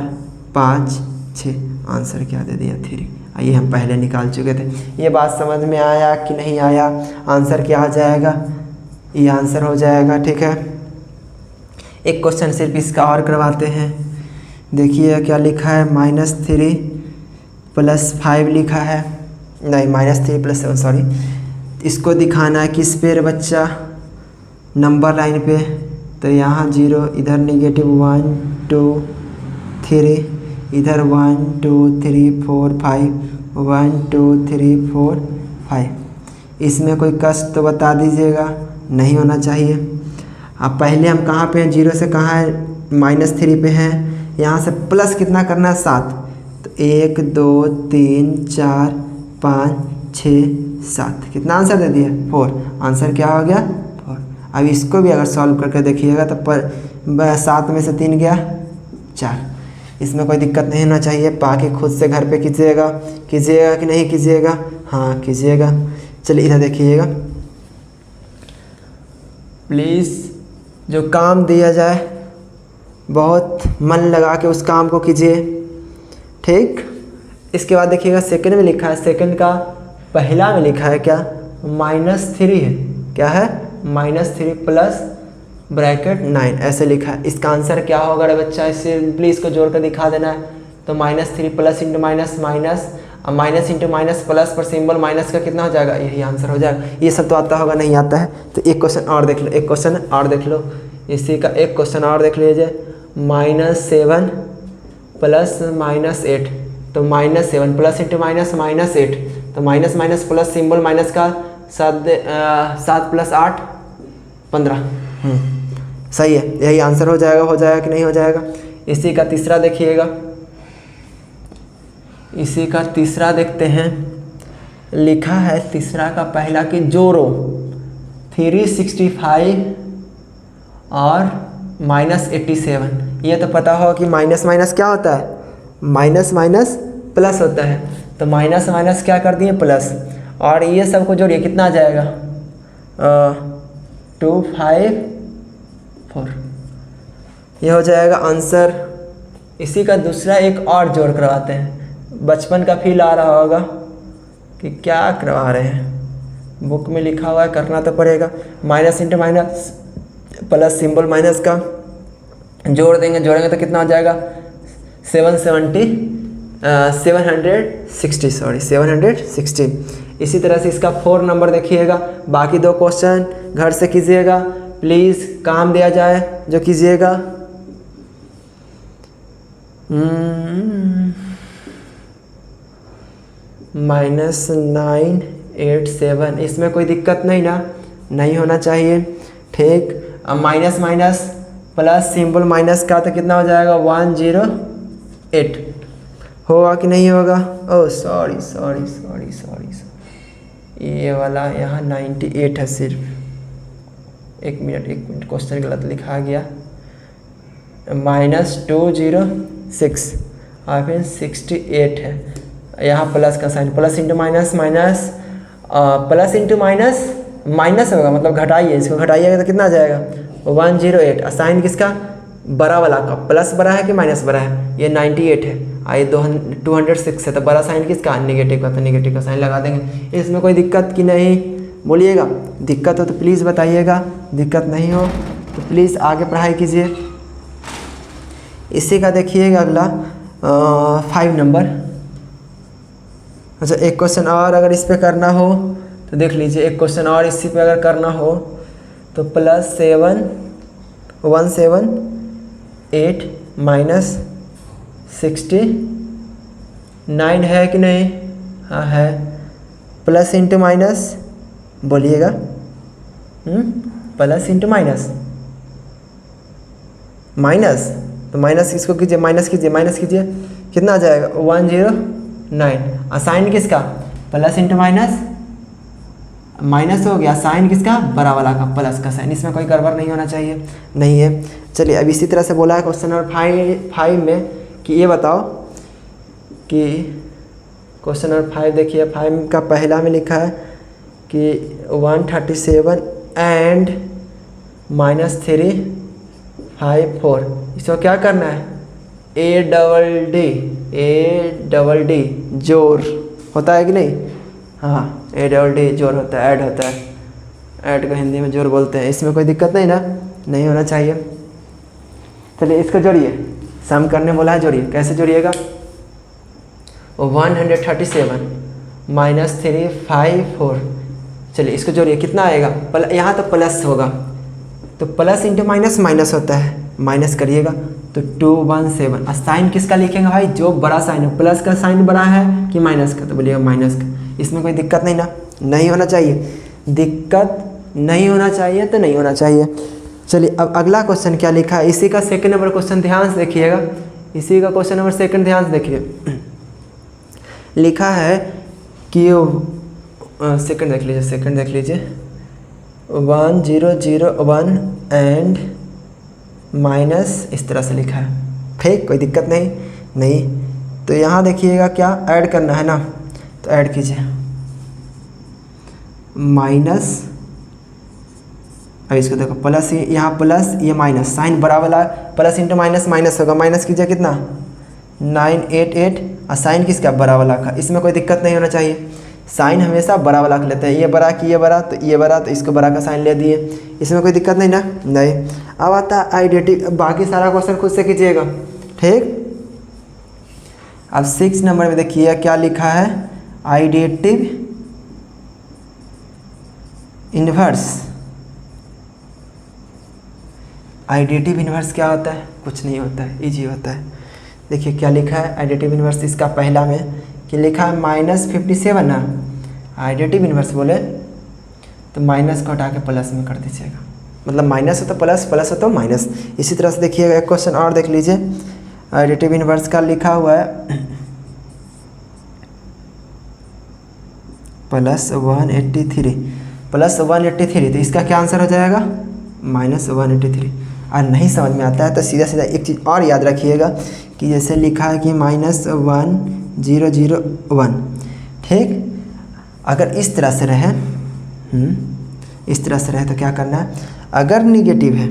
5 6, आंसर क्या दे दिया 3। ये हम पहले निकाल चुके थे। ये बात समझ में आया कि नहीं आया? आंसर क्या आ जाएगा, ये आंसर हो जाएगा। ठीक है, एक क्वेश्चन सिर्फ इसका और करवाते हैं। देखिए क्या लिखा है, -3 + 5 लिखा है, नहीं -3 + 7 सॉरी। इसको दिखाना है किस पे बच्चा, नंबर लाइन पे। तो यहाँ 0, इधर -1 2 3, इधर 1 2 3 4 5, 1 2 3 4 5। इसमें कोई कष्ट तो बता दीजिएगा, नहीं होना चाहिए। अब पहले हम कहाँ पे हैं, 0 से कहाँ है, -3 पे हैं। यहाँ से प्लस कितना करना है, 7। तो 1 2 3 4 5 6 7, कितना आंसर दे दिया, 4। आंसर क्या हो गया, 4। अब इसको भी अगर सॉल्व करके देखिएगा तो 7 में से 3 गया 4। इसमें कोई दिक्कत नहीं होना चाहिए। बाकी खुद से घर पे कीजिएगा कि नहीं कीजिएगा, हाँ कीजिएगा। चलिए इधर देखिएगा, प्लीज़ जो काम दिया जाए बहुत मन लगा के उस काम को कीजिए। ठीक, इसके बाद देखिएगा सेकंड में लिखा है, सेकंड का पहला में लिखा है क्या, -3 है। क्या है, -3 प्लस ब्रैकेट 9 ऐसे लिखा है। इसका आंसर क्या होगा रे बच्चा, इससे सिंपली इसको जोड़ कर दिखा देना है। तो -3 plus into minus minus, minus into minus plus पर सिंबल माइनस का कितना हो जाएगा, यही आंसर हो जाएगा। ये सब तो आता होगा, नहीं आता है तो एक क्वेश्चन और देख लो, एक क्वेश्चन और देख लो, इसी का एक क्वेश्चन और देख लीजिए। -7 प्लस -8, तो -7 प्लस इंटू माइनस -8, तो minus minus plus symbol minus का 7 + 8 15। सही है, यही आंसर हो जाएगा कि नहीं हो जाएगा। इसी का तीसरा देखिएगा, इसी का तीसरा देखते हैं। लिखा है तीसरा का पहला कि जोड़ो 365 और -87। ये तो पता हो कि माइनस माइनस क्या होता है, माइनस माइनस प्लस होता है। तो माइनस माइनस क्या कर दिए, प्लस। और ये सब को जोड़िए, कितना आ जाएगा, 254। ये हो जाएगा आंसर। इसी का दूसरा एक और जोड़ करवाते हैं। बचपन का फील आ रहा होगा कि क्या करवा रहे हैं, बुक में लिखा हुआ है, करना तो पड़ेगा। Minus into minus plus symbol minus का जोड़ देंगे, जोड़ेंगे तो कितना हो जाएगा, 760। इसी तरह से इसका 4 नंबर देखिएगा। बाकी 2 क्वेश्चन घर से कीजिएगा, प्लीज़ काम दिया जाए जो कीजिएगा। -987, इसमें कोई दिक्कत नहीं ना, नहीं होना चाहिए। ठीक, अब minus minus plus symbol minus का तो कितना हो जाएगा, 108 होगा कि नहीं होगा। ओह सॉरी, ये वाला यहाँ 98 है सिर्फ। एक मिनट क्वेश्चन गलत लिखा गया। -206 और फिर 68 है, यहाँ प्लस का sign, plus into minus minus, plus into minus minus होगा, मतलब घटाइए, इसको घटाइएगा तो कितना आ जाएगा, 108। साइन किसका, बड़ा वाला का, प्लस बड़ा है कि माइनस बड़ा है, ये 98 है, आइए 206 है, तो बड़ा साइन किसका, नेगेटिव का, तो नेगेटिव का साइन लगा देंगे। इसमें कोई दिक्कत कि नहीं, बोलिएगा। दिक्कत हो तो प्लीज़ बताइएगा, दिक्कत नहीं हो तो प्लीज़ आगे पढ़ाई कीजिए। इसी का देखिएगा अगला 5 नंबर। अच्छा, एक क्वेश्चन और अगर इस पे करना हो तो देख लीजिए, एक क्वेश्चन और इसी पे अगर करना हो तो +7 178 -69 है कि नहीं, हाँ है। प्लस इंटू माइनस बोलिएगा, प्लस इंटू माइनस, माइनस तो माइनस किसको कीजिए, माइनस कीजिए, कितना आ जाएगा, 109। साइन किसका, प्लस इंटू माइनस, माइनस हो गया, साइन किसका, बड़ा वाला का, प्लस का साइन, इसमें कोई गड़बड़ नहीं होना चाहिए, नहीं है। चलिए अब इसी तरह से बोला है क्वेश्चन नंबर 5 में कि ये बताओ कि क्वेश्चन नंबर 5 देखिए, 5 का पहला में लिखा है कि 137 एंड -3 5 4, इसको क्या करना है, ए डबल डी जोड़ होता है कि नहीं, हाँ ए डबल डी जोड़ होता है, ऐड होता है, ऐड को हिंदी में जोड़ बोलते हैं, इसमें कोई दिक्कत नहीं ना, नहीं होना चाहिए। चलिए इसको जोड़िए, सम करने बोला है, जोड़िए, कैसे जोड़िएगा, 137 -3 5 4, चलिए इसको जोड़िए, कितना आएगा, यहाँ तो प्लस होगा, तो प्लस इंटू माइनस माइनस होता है, माइनस करिएगा तो 217, और साइन किसका लिखेंगे भाई, जो बड़ा साइन है, प्लस का साइन बड़ा है कि माइनस का, तो बोलिएगा माइनस का, इसमें कोई दिक्कत नहीं ना, नहीं होना चाहिए, दिक्कत नहीं होना चाहिए तो नहीं होना चाहिए। चलिए अब अगला क्वेश्चन क्या लिखा है, इसी का सेकंड नंबर क्वेश्चन ध्यान से देखिएगा, इसी का क्वेश्चन नंबर सेकंड ध्यान से देखिए, लिखा है कि सेकंड देख लीजिए, सेकंड देख लीजिए, 1001 एंड माइनस, इस तरह से लिखा है, ठीक, कोई दिक्कत नहीं, तो यहाँ देखिएगा क्या ऐड करना है ना, तो ऐड कीजिए, माइनस, अब इसको देखो प्लस, यहाँ प्लस, ये माइनस, साइन बड़ा वाला, प्लस इंटू माइनस माइनस होगा, माइनस कीजिए कितना 988, और साइन किसका, बड़ा वाला का, इसमें कोई दिक्कत नहीं होना चाहिए, साइन हमेशा बड़ा वाला का लेते हैं, ये बड़ा कि ये बड़ा, तो ये बड़ा, तो इसको बड़ा का साइन ले दिए, इसमें कोई दिक्कत नहीं ना, नहीं। अब आता है आइडेटिव, बाकी सारा क्वेश्चन खुद से कीजिएगा, ठीक। अब 6 नंबर में देखिए क्या लिखा है, आइडेटिव इन्वर्स, आइडेटिव इन्वर्स क्या होता है, कुछ नहीं होता है, इजी होता है। देखिए क्या लिखा है आइडेटिव इन्वर्स, इसका पहला में कि लिखा है -57 ना, आइडेटिव इन्वर्स बोले तो माइनस को हटा के प्लस में कर दीजिएगा, मतलब माइनस हो तो प्लस, प्लस हो तो माइनस। इसी तरह से देखिएगा एक क्वेश्चन और देख लीजिए, आइडेटिव इन्वर्स का लिखा हुआ है +183, +183, तो इसका क्या आंसर हो जाएगा, -183। और नहीं समझ में आता है तो सीधा सीधा एक चीज़ और याद रखिएगा कि जैसे लिखा है कि -1001, ठीक, अगर इस तरह से रहे, इस तरह से रहे तो क्या करना है, अगर निगेटिव है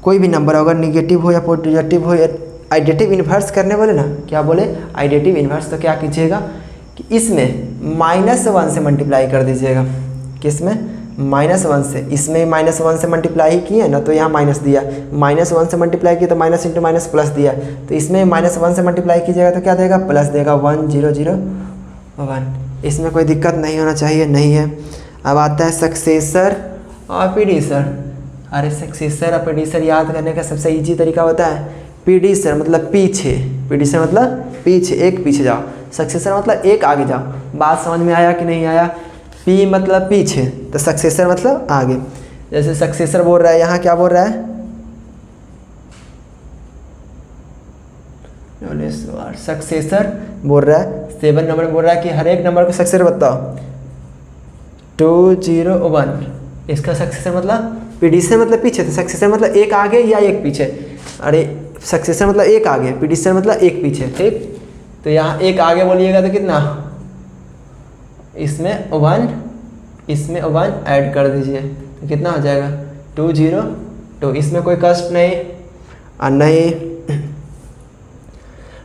कोई भी नंबर, अगर निगेटिव हो या पॉजिटिव हो, या आइडेटिव इन्वर्स करने बोले ना, क्या बोले आइडेटिव इन्वर्स, तो क्या कीजिएगा कि इसमें -1 से मल्टीप्लाई कर दीजिएगा, किसमें, -1 से, इसमें -1 से मल्टीप्लाई किए ना, तो यहाँ माइनस दिया, -1 से मल्टीप्लाई किया तो माइनस इंटू माइनस प्लस दिया, तो इसमें -1 से मल्टीप्लाई कीजिएगा तो क्या देगा, प्लस देगा, 1001, इसमें कोई दिक्कत नहीं होना चाहिए, नहीं है। अब आता है सक्सेसर और प्रीडिसर, अरे सक्सेसर और प्रीडिसर याद करने का सबसे ईजी तरीका होता है, प्रीडिसर मतलब पीछे, प्रीडिसर मतलब पीछे, एक पीछे जाओ, सक्सेसर मतलब एक आगे जाओ, बात समझ में आया कि नहीं आया, पी मतलब पीछे, तो सक्सेसर मतलब आगे। जैसे सक्सेसर बोल रहा है, यहाँ क्या बोल रहा है, सक्सेसर बोल रहा है 7 नंबर बोल रहा है कि हर एक नंबर को सक्सेसर बताओ, 201, इसका सक्सेसर मतलब, प्रीडिसर मतलब पीछे, तो सक्सेसर मतलब एक आगे या एक पीछे, अरे सक्सेसर मतलब एक आगे, प्रीडिसर मतलब एक पीछे, ठीक, तो यहाँ एक आगे बोलिएगा तो कितना, इसमें 1, इसमें 1 ऐड कर दीजिए तो कितना हो जाएगा, 202, इसमें कोई कष्ट नहीं, और नहीं।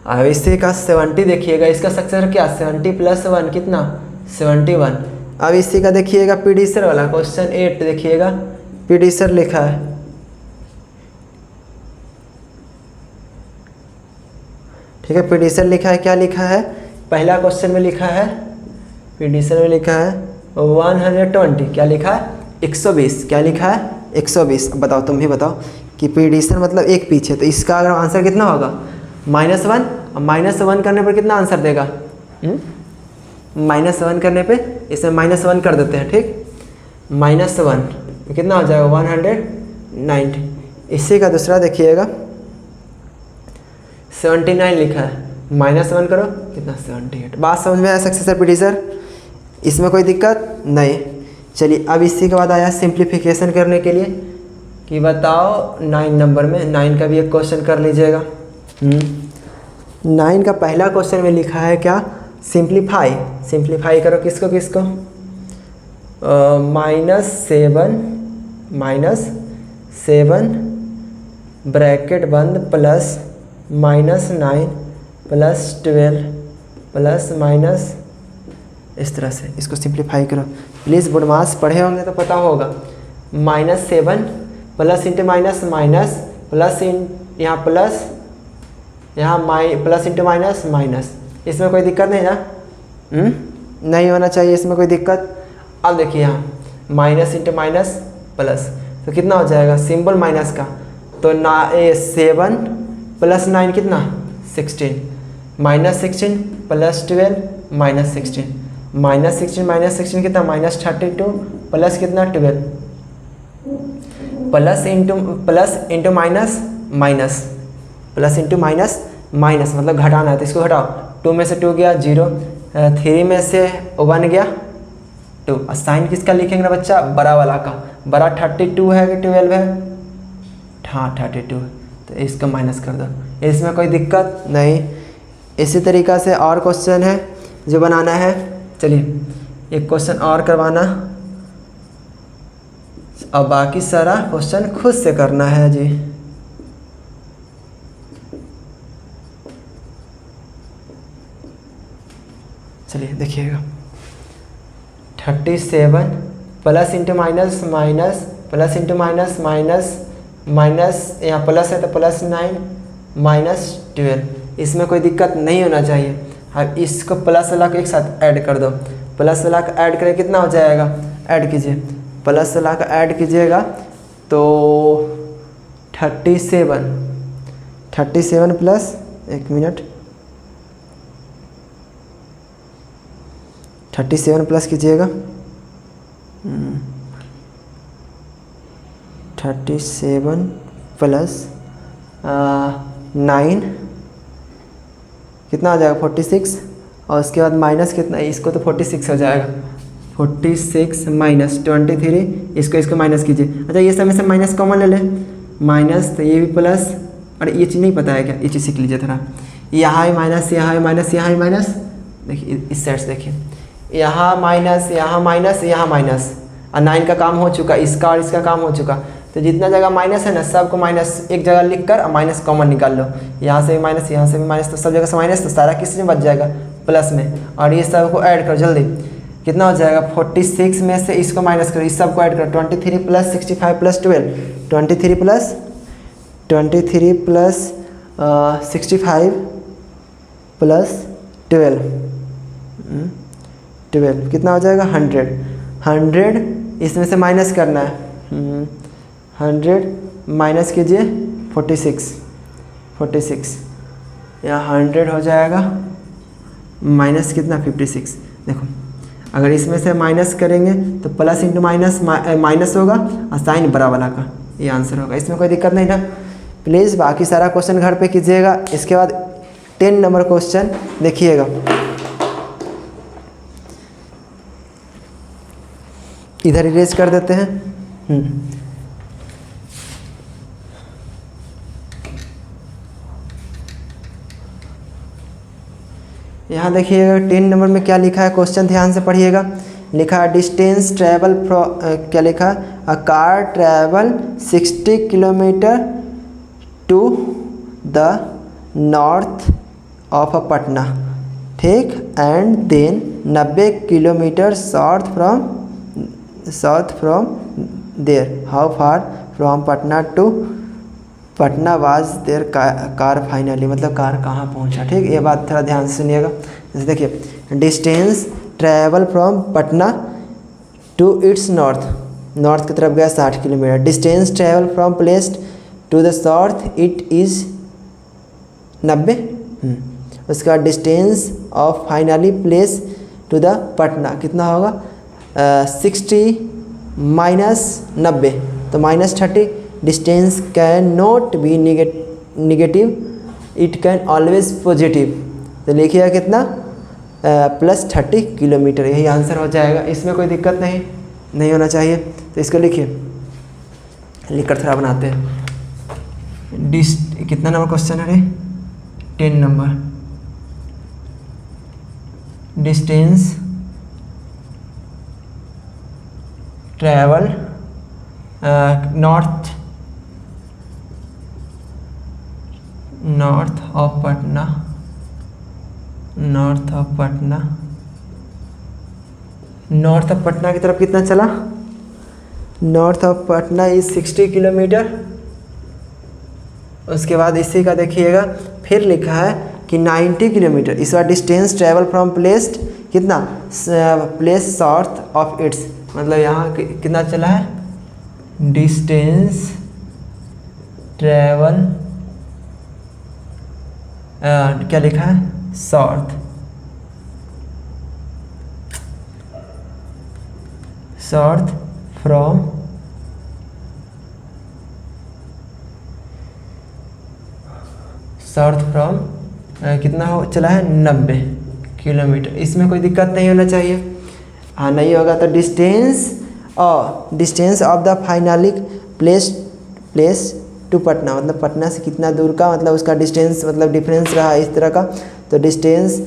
अब इसी का 70 देखिएगा, इसका सक्सेसर क्या, 70 + 1 कितना, 71। अब इसी का देखिएगा प्रीडिसर वाला क्वेश्चन 8 देखिएगा, प्रीडिसर लिखा है, ठीक है, प्रीडिसर लिखा है, क्या लिखा है, पहला क्वेश्चन में लिखा है, प्रीडिसर में लिखा है 120, क्या लिखा है 120, क्या लिखा है 120। अब बताओ, तुम ही बताओ कि प्रीडिसर मतलब एक पीछे, तो इसका अगर आंसर कितना होगा, -1, और -1 करने पर कितना आंसर देगा, -1 करने पे इसमें -1 कर देते हैं, ठीक, -1 कितना हो जाएगा 190। इसी का दूसरा देखिएगा 79 लिखा है, -1 करो कितना 78। बात समझ में आया सक्सेसर प्रीडिसर, इसमें कोई दिक्कत नहीं। चलिए अब इसी के बाद आया सिंप्लीफिकेशन करने के लिए कि बताओ 9 नंबर में 9 का भी एक क्वेश्चन कर लीजिएगा। 9 का पहला क्वेश्चन में लिखा है क्या, सिंप्लीफाई करो किसको किसको, -7 ब्रैकेट बंद प्लस -9 प्लस 12 प्लस माइनस, इस तरह से इसको सिंप्लीफाई करो। प्लीज़ बुडमास पढ़े होंगे तो पता होगा। -7 plus into minus minus plus यहाँ प्लस यहाँ प्लस इंटू माइनस माइनस, इसमें कोई दिक्कत नहीं ना? नहीं होना चाहिए इसमें कोई दिक्कत। अब देखिए यहाँ माइनस इंटू माइनस प्लस, तो कितना हो जाएगा सिंबल माइनस का, तो 7 प्लस 9 कितना 16, -16 प्लस 12 -16 -16 कितना -32 प्लस कितना 12 plus into minus minus plus into minus minus मतलब घटाना है, तो इसको घटाओ। 2 में से 2 गया 0, 3 में से 1 गया 2। और साइन किसका लिखेंगे ना बच्चा, बड़ा वाला का। बड़ा 32 है कि 12 है? हाँ 32, तो इसको माइनस कर दो, इसमें कोई दिक्कत नहीं। इसी तरीक़ा से और क्वेश्चन है जो बनाना है। चलिए एक क्वेश्चन और करवाना, अब बाकी सारा क्वेश्चन खुद से करना है जी। चलिए देखिएगा 37 plus into minus minus plus into minus minus minus, यहाँ प्लस है तो प्लस 9 -12, इसमें कोई दिक्कत नहीं होना चाहिए। अब इसको प्लस वाला को एक साथ ऐड कर दो, प्लस वाला का ऐड करें कितना हो जाएगा, ऐड कीजिए, प्लस वाला का ऐड कीजिएगा तो 37 प्लस 1 मिनट 37 प्लस कीजिएगा 37 प्लस 9 कितना आ जाएगा 46, और उसके बाद माइनस कितना, इसको तो 46 हो जाएगा, 46 माइनस 23, इसको माइनस कीजिए। अच्छा ये सब में से माइनस कॉमन ले लें, माइनस तो ये भी प्लस, अरे ये चीज़ नहीं पता है क्या, ये चीज़ सीख लीजिए थोड़ा। यहाँ भी माइनस यहाँ भी माइनस यहाँ भी माइनस, देखिए इस साइड से देखिए, यहाँ माइनस यहाँ माइनस यहाँ माइनस, और 9 का काम हो चुका, इसका और इसका काम हो चुका। तो जितना जगह माइनस है ना सबको माइनस एक जगह लिख कर और माइनस कॉमन निकाल लो, यहाँ से भी माइनस यहाँ से भी माइनस, तो सब जगह से माइनस, तो सारा किस में बच जाएगा प्लस में। और ये सब को ऐड करो जल्दी, कितना हो जाएगा 46 में से इसको माइनस करो, इस सब को ऐड करो 23 प्लस 65 प्लस 12, 23 प्लस 65 प्लस 12 कितना हो जाएगा 100 इसमें से माइनस करना है, 100 माइनस कीजिए 46 यहाँ 100 हो जाएगा माइनस कितना 56। देखो अगर इसमें से माइनस करेंगे तो प्लस इंटू माइनस माइनस होगा और साइन बड़ा वाला का, ये आंसर होगा, इसमें कोई दिक्कत नहीं ना। प्लीज़ बाकी सारा क्वेश्चन घर पे कीजिएगा। इसके बाद 10 नंबर क्वेश्चन देखिएगा, इधर इरेज कर देते हैं। यहाँ देखिएगा 10 नंबर में क्या लिखा है, क्वेश्चन ध्यान से पढ़िएगा। लिखा है डिस्टेंस ट्रैवल क्या लिखा, a car travel 60 kilometre to the north of Patna, ठीक, and then 90 kilometre south from there, how far from Patna to Patna was their car finally, मतलब कार कहाँ पहुँचा, ठीक। ये बात थोड़ा ध्यान से सुनिएगा। जैसे देखिए distance travel from Patna to its north की तरफ गया 60 kilometre. Distance travel from place to the south it is 90। उसका distance of finally place to the Patna कितना होगा 60 माइनस 90 तो -30। Distance can not be negative, it can always positive, तो लिखिएगा कितना +30 किलोमीटर, यही आंसर हो जाएगा, इसमें कोई दिक्कत नहीं। नहीं होना चाहिए। तो इसको लिखिए, लिखकर थोड़ा बनाते हैं। कितना नंबर क्वेश्चन है रे? 10 number. Distance travel north of Patna, north of Patna की तरफ कितना चला? North of Patna is 60 kilometre. उसके बाद इसी का देखिएगा, फिर लिखा है कि 90 किलोमीटर। इस बार डिस्टेंस ट्रैवल फ्रॉम प्लेस कितना? प्लेस साउथ ऑफ इट्स, मतलब यहाँ कितना चला है? डिस्टेंस ट्रैवल क्या लिखा है? साउथ फ्रॉम कितना हो चला है? 90 किलोमीटर। इसमें कोई दिक्कत नहीं होना चाहिए। हाँ, नहीं होगा तो distance of the finally place to Patna, मतलब पटना से कितना दूर का, मतलब उसका डिस्टेंस, मतलब डिफरेंस रहा इस तरह का। तो डिस्टेंस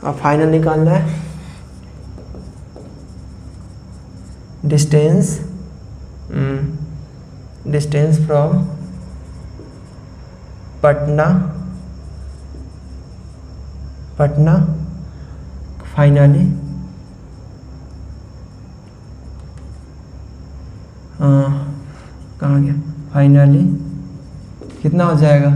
और फाइनल निकालना है। डिस्टेंस फ्रॉम पटना फाइनली कहाँ गया? फाइनली कितना हो जाएगा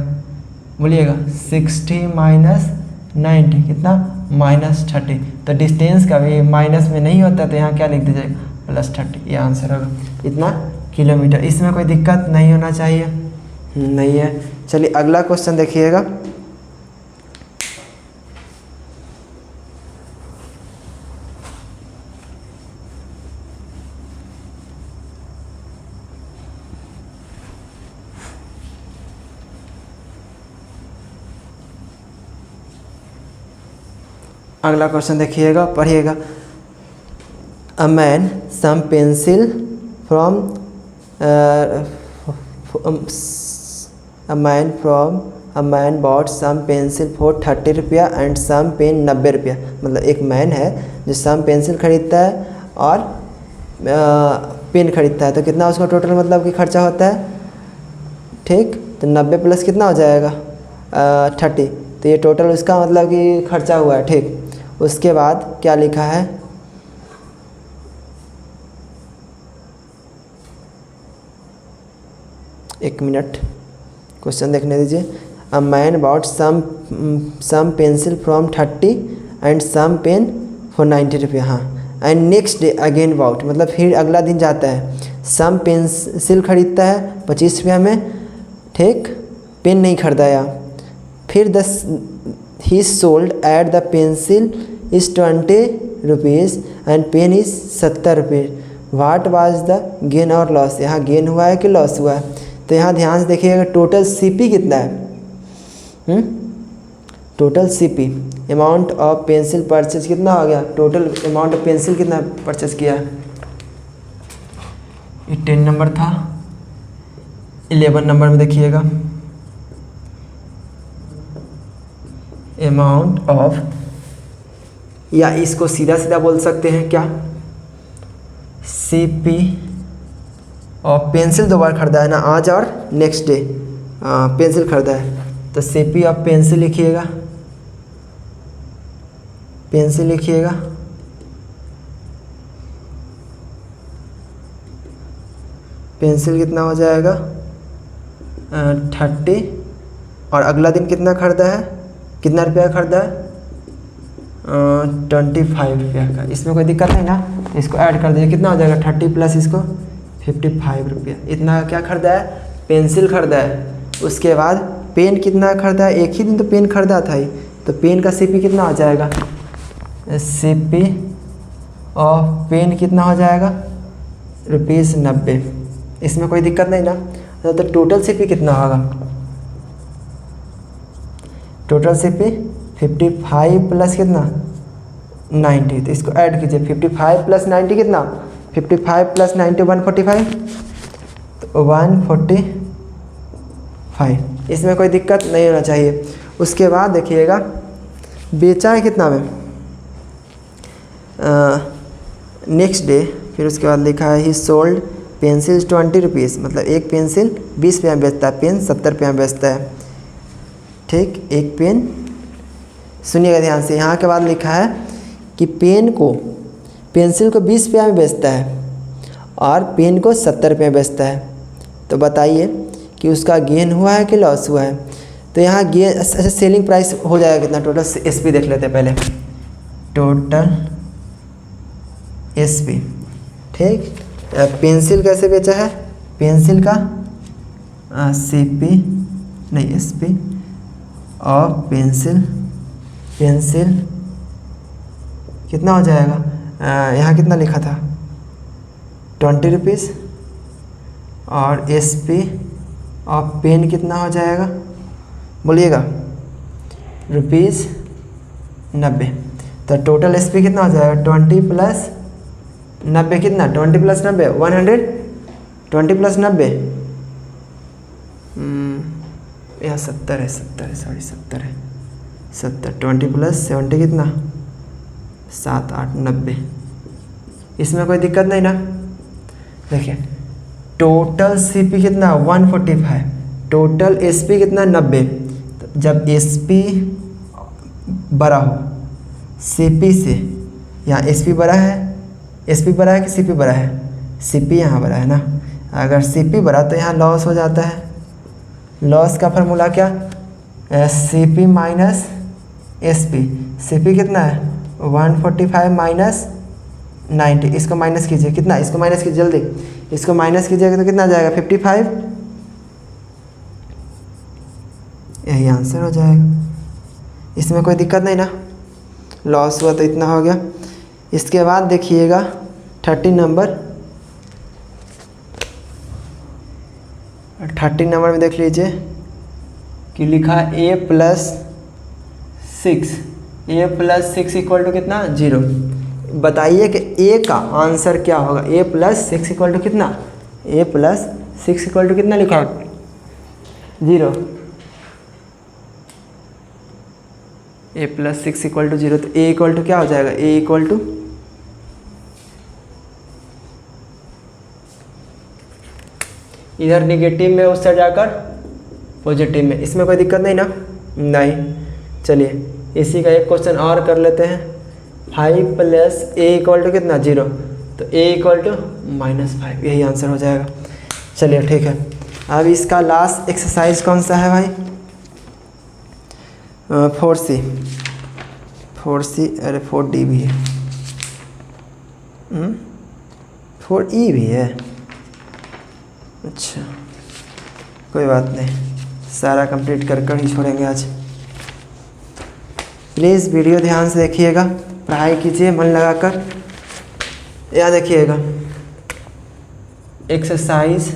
बोलिएगा? 60 माइनस 90 कितना? -30। तो डिस्टेंस का भी माइनस में नहीं होता, तो यहाँ क्या लिख दीजिएगा? +30। ये आंसर होगा, इतना किलोमीटर। इसमें कोई दिक्कत नहीं होना चाहिए, नहीं है। चलिए अगला क्वेश्चन देखिएगा। अगला क्वेश्चन देखिएगा, पढ़िएगा। A man some pencil from a man bought some pencil for 30 रुपया एंड सम पेन 90 रुपया। मतलब एक मैन है जो सम पेंसिल खरीदता है और पेन खरीदता है, तो कितना उसका टोटल मतलब कि खर्चा होता है? ठीक, तो 90 प्लस कितना हो जाएगा? 30। तो ये टोटल उसका मतलब कि खर्चा हुआ है। ठीक, उसके बाद क्या लिखा है? एक मिनट, क्वेश्चन देखने दीजिए। A man bought some pencil from 30 and some pen for 90 रुपया। हाँ, and next day again bought, मतलब फिर अगला दिन जाता है, सम पेंसिल खरीदता है 25 रुपया में। ठीक, पेन नहीं खरीदाया। फिर he sold at the pencil is 20 rupees and pen is 70 rupees. What was the gain और लॉस? यहाँ गेन हुआ है कि लॉस हुआ है? तो यहाँ ध्यान से देखिएगा, टोटल सीपी कितना है? Total CP amount of pencil purchase कितना हो गया? टोटल अमाउंट ऑफ पेंसिल कितना परचेज किया है? ये 10 नंबर था। 11 नंबर में देखिएगा, अमाउंट ऑफ, या इसको सीधा सीधा बोल सकते हैं क्या? सीपी और पेंसिल 2 बार खरीदा है ना, आज और नेक्स्ट डे पेंसिल खरीदा है। तो सीपी ऑफ पेंसिल लिखिएगा, पेंसिल लिखिएगा। पेंसिल कितना हो जाएगा? 30। और अगला दिन कितना खरीदा है? कितना रुपया खरीदा है? 25 रुपया का। इसमें कोई दिक्कत है ना? इसको ऐड कर दीजिए, कितना हो जाएगा? 30 प्लस इसको 55 रुपया। इतना क्या खरीदा है? पेंसिल खरीदा है। उसके बाद पेन कितना खरीदा है? एक ही दिन तो पेन खरीदा था ही, तो पेन का सीपी कितना हो जाएगा? सीपी ऑफ पेन कितना हो जाएगा? ₹90। इसमें कोई दिक्कत नहीं ना? तो टोटल सीपी कितना होगा? टोटल सीपी 55 प्लस कितना? 90। तो इसको ऐड कीजिए, 55 प्लस 90 कितना? 55 प्लस 90 145, तो 145, इसमें कोई दिक्कत नहीं होना चाहिए। उसके बाद देखिएगा बेचा है कितना में, नेक्स्ट डे, फिर उसके बाद लिखा है ही सोल्ड पेंसिल्स 20 रुपीज़, मतलब एक पेंसिल 20 रुपये में बेचता है, पेन 70 रुपये में बेचता है। ठीक, एक पेन, सुनिएगा ध्यान से, यहाँ के बाद लिखा है कि पेंसिल को 20 रुपये में बेचता है और पेन को 70 रुपये में बेचता है। तो बताइए कि उसका गेन हुआ है कि लॉस हुआ है। तो यहाँ गेन, सेलिंग प्राइस हो जाएगा कितना, टोटल एसपी देख लेते हैं पहले, टोटल एसपी। ठीक, पेंसिल कैसे बेचा है, पेंसिल का सीपी नहीं एसपी, और पेंसिल कितना हो जाएगा, यहाँ कितना लिखा था 20 रुपीज़, और एसपी और पेन कितना हो जाएगा बोलिएगा, ₹90। तो टोटल एसपी कितना हो जाएगा 20 प्लस 90, कितना 20 प्लस 90 100, 20 प्लस 90 यहाँ 70 है, 70 है 20 प्लस 70 कितना 7 8 90, इसमें कोई दिक्कत नहीं ना। देखिए टोटल सीपी कितना 145, टोटल एसपी कितना 90। तो जब एसपी बड़ा हो सीपी से, यहाँ एसपी बड़ा है, एसपी बड़ा है कि सीपी बड़ा है, सीपी यहाँ बड़ा है ना। अगर सीपी बड़ा तो यहाँ लॉस हो जाता है। लॉस का फार्मूला क्या, सीपी माइनस एसपी। सीपी कितना है 145 माइनस 90, इसको माइनस कीजिए, कितना, इसको माइनस कीजिए जल्दी, इसको माइनस कीजिएगा तो कितना आ जाएगा 55, यही आंसर हो जाएगा। इसमें कोई दिक्कत नहीं ना, लॉस हुआ तो इतना हो गया। इसके बाद देखिएगा 30 नंबर, 30 नंबर में देख लीजिए कि लिखा a प्लस 6 इक्वल टू कितना 0। बताइए कि a का आंसर क्या होगा, a प्लस 6 इक्वल टू कितना, a प्लस 6 इक्वल टू कितना लिखा 0, a प्लस 6 इक्वल टू 0। तो a इक्वल टू क्या हो जाएगा, a इक्वल टू इधर निगेटिव में उस साइड जाकर पॉजिटिव में, इसमें कोई दिक्कत नहीं ना, नहीं। चलिए इसी का एक क्वेश्चन और कर लेते हैं। 5 प्लस a इक्वल टू कितना 0, तो a इक्वल टू -5, यही आंसर हो जाएगा। चलिए ठीक है, अब इसका लास्ट एक्सरसाइज कौन सा है भाई, 4C, अरे 4D भी है, 4E भी है, अच्छा कोई बात नहीं, सारा कंप्लीट कर ही छोड़ेंगे आज। प्लीज़ वीडियो ध्यान से देखिएगा, पढ़ाई कीजिए मन लगाकर। याद रखिएगा एक्सरसाइज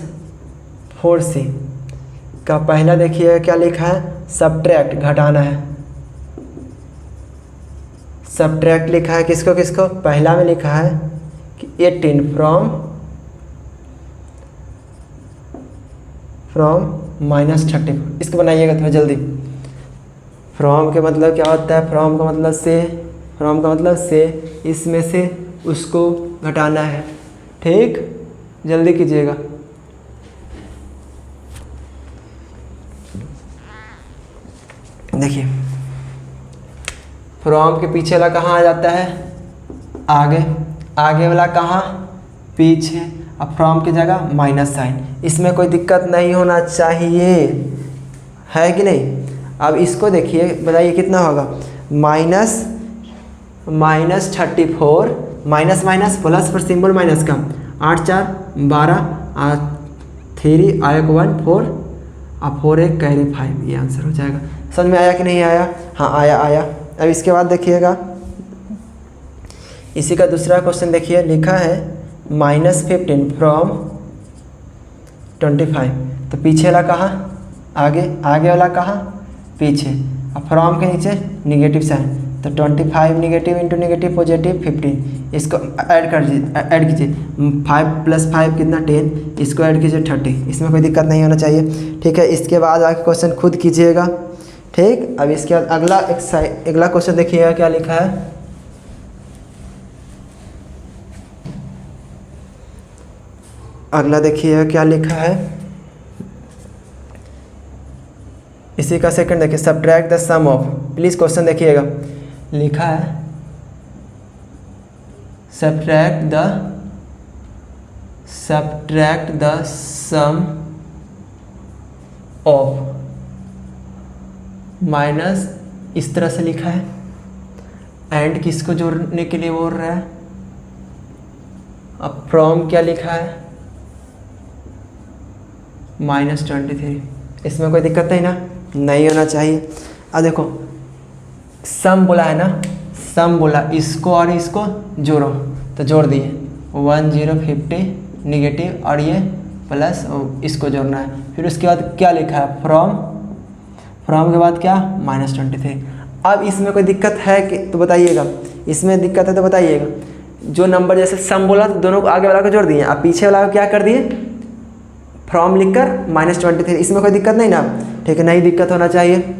4C का पहला देखिएगा क्या लिखा है, सब्ट्रैक्ट, घटाना है। सब्ट्रैक्ट लिखा है किसको किसको, पहला में लिखा है कि 18 फ्रॉम -34, इसको बनाइएगा थोड़ा जल्दी। फ्रॉम के मतलब क्या होता है, फ्रॉम का मतलब से, इसमें से उसको घटाना है। ठीक, जल्दी कीजिएगा। देखिए फ्रॉम के पीछे वाला कहाँ आ जाता है, आगे वाला कहाँ, पीछे, अब फ्रॉम की जगह माइनस साइन, इसमें कोई दिक्कत नहीं होना चाहिए, है कि नहीं। अब इसको देखिए, बताइए कितना होगा, -34, माइनस माइनस प्लस पर सिंबल माइनस का, 8 4 12, 3 आया 1 4, अब 4 1 कैरी 5, ये आंसर हो जाएगा। समझ में आया कि नहीं आया, हाँ आया। अब इसके बाद देखिएगा इसी का दूसरा क्वेश्चन देखिए, लिखा है -15 फ्रॉम 25, तो पीछे वाला कहाँ, आगे वाला कहाँ, पीछे, अब फ्रॉम के नीचे निगेटिव साइन, तो 25 नेगेटिव इंटू नेगेटिव पॉजिटिव 15, इसको ऐड कीजिए 5 + 5 कितना 10, इसको ऐड कीजिए 30, इसमें कोई दिक्कत नहीं होना चाहिए। ठीक है, इसके बाद आगे क्वेश्चन खुद कीजिएगा। ठीक, अब इसके बाद अगला क्वेश्चन देखिएगा क्या लिखा है। अगला देखिएगा क्या लिखा है, इसी का सेकंड देखिए, subtract the sum of, please question देखिएगा, लिखा है subtract the sum of, minus इस तरह से लिखा है, एंड किसको जोड़ने के लिए बोल रहा है, अब फ्रॉम क्या लिखा है -23, इसमें कोई दिक्कत नहीं ना, नहीं होना चाहिए। अब देखो सम बोला है ना, सम बोला, इसको और इसको जोड़ो, तो जोड़ दिए 1050 नेगेटिव और ये प्लस इसको जोड़ना है। फिर उसके बाद क्या लिखा है, फ्रॉम के बाद क्या -23। अब इसमें कोई दिक्कत है कि तो बताइएगा, इसमें दिक्कत है तो बताइएगा। जो नंबर जैसे सम बोला तो दोनों को आगे वाला को जोड़ दिए, अब पीछे वाला को क्या कर दिए, फ्रॉम लिखकर -23, इसमें कोई दिक्कत नहीं ना, ठीक है, नहीं दिक्कत होना चाहिए।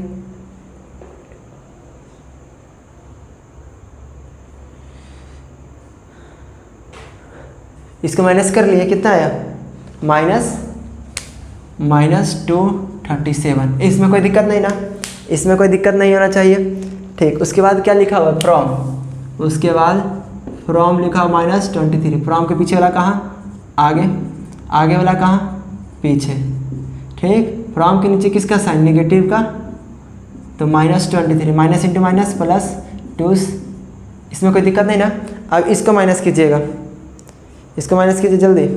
इसको माइनस कर लिए, कितना आया -237, इसमें कोई दिक्कत नहीं ना, इसमें कोई दिक्कत नहीं होना चाहिए। ठीक, उसके बाद क्या लिखा हुआ फ्रॉम, उसके बाद फ्रॉम लिखा हुआ -23, फ्रॉम के पीछे वाला कहाँ, आगे वाला कहाँ, पीछे। ठीक, फ्रॉम के नीचे किसका साइन, नेगेटिव का, तो -23, माइनस इंटू माइनस प्लस 2, इसमें कोई दिक्कत नहीं ना। अब इसको माइनस कीजिएगा, इसको माइनस कीजिए जल्दी,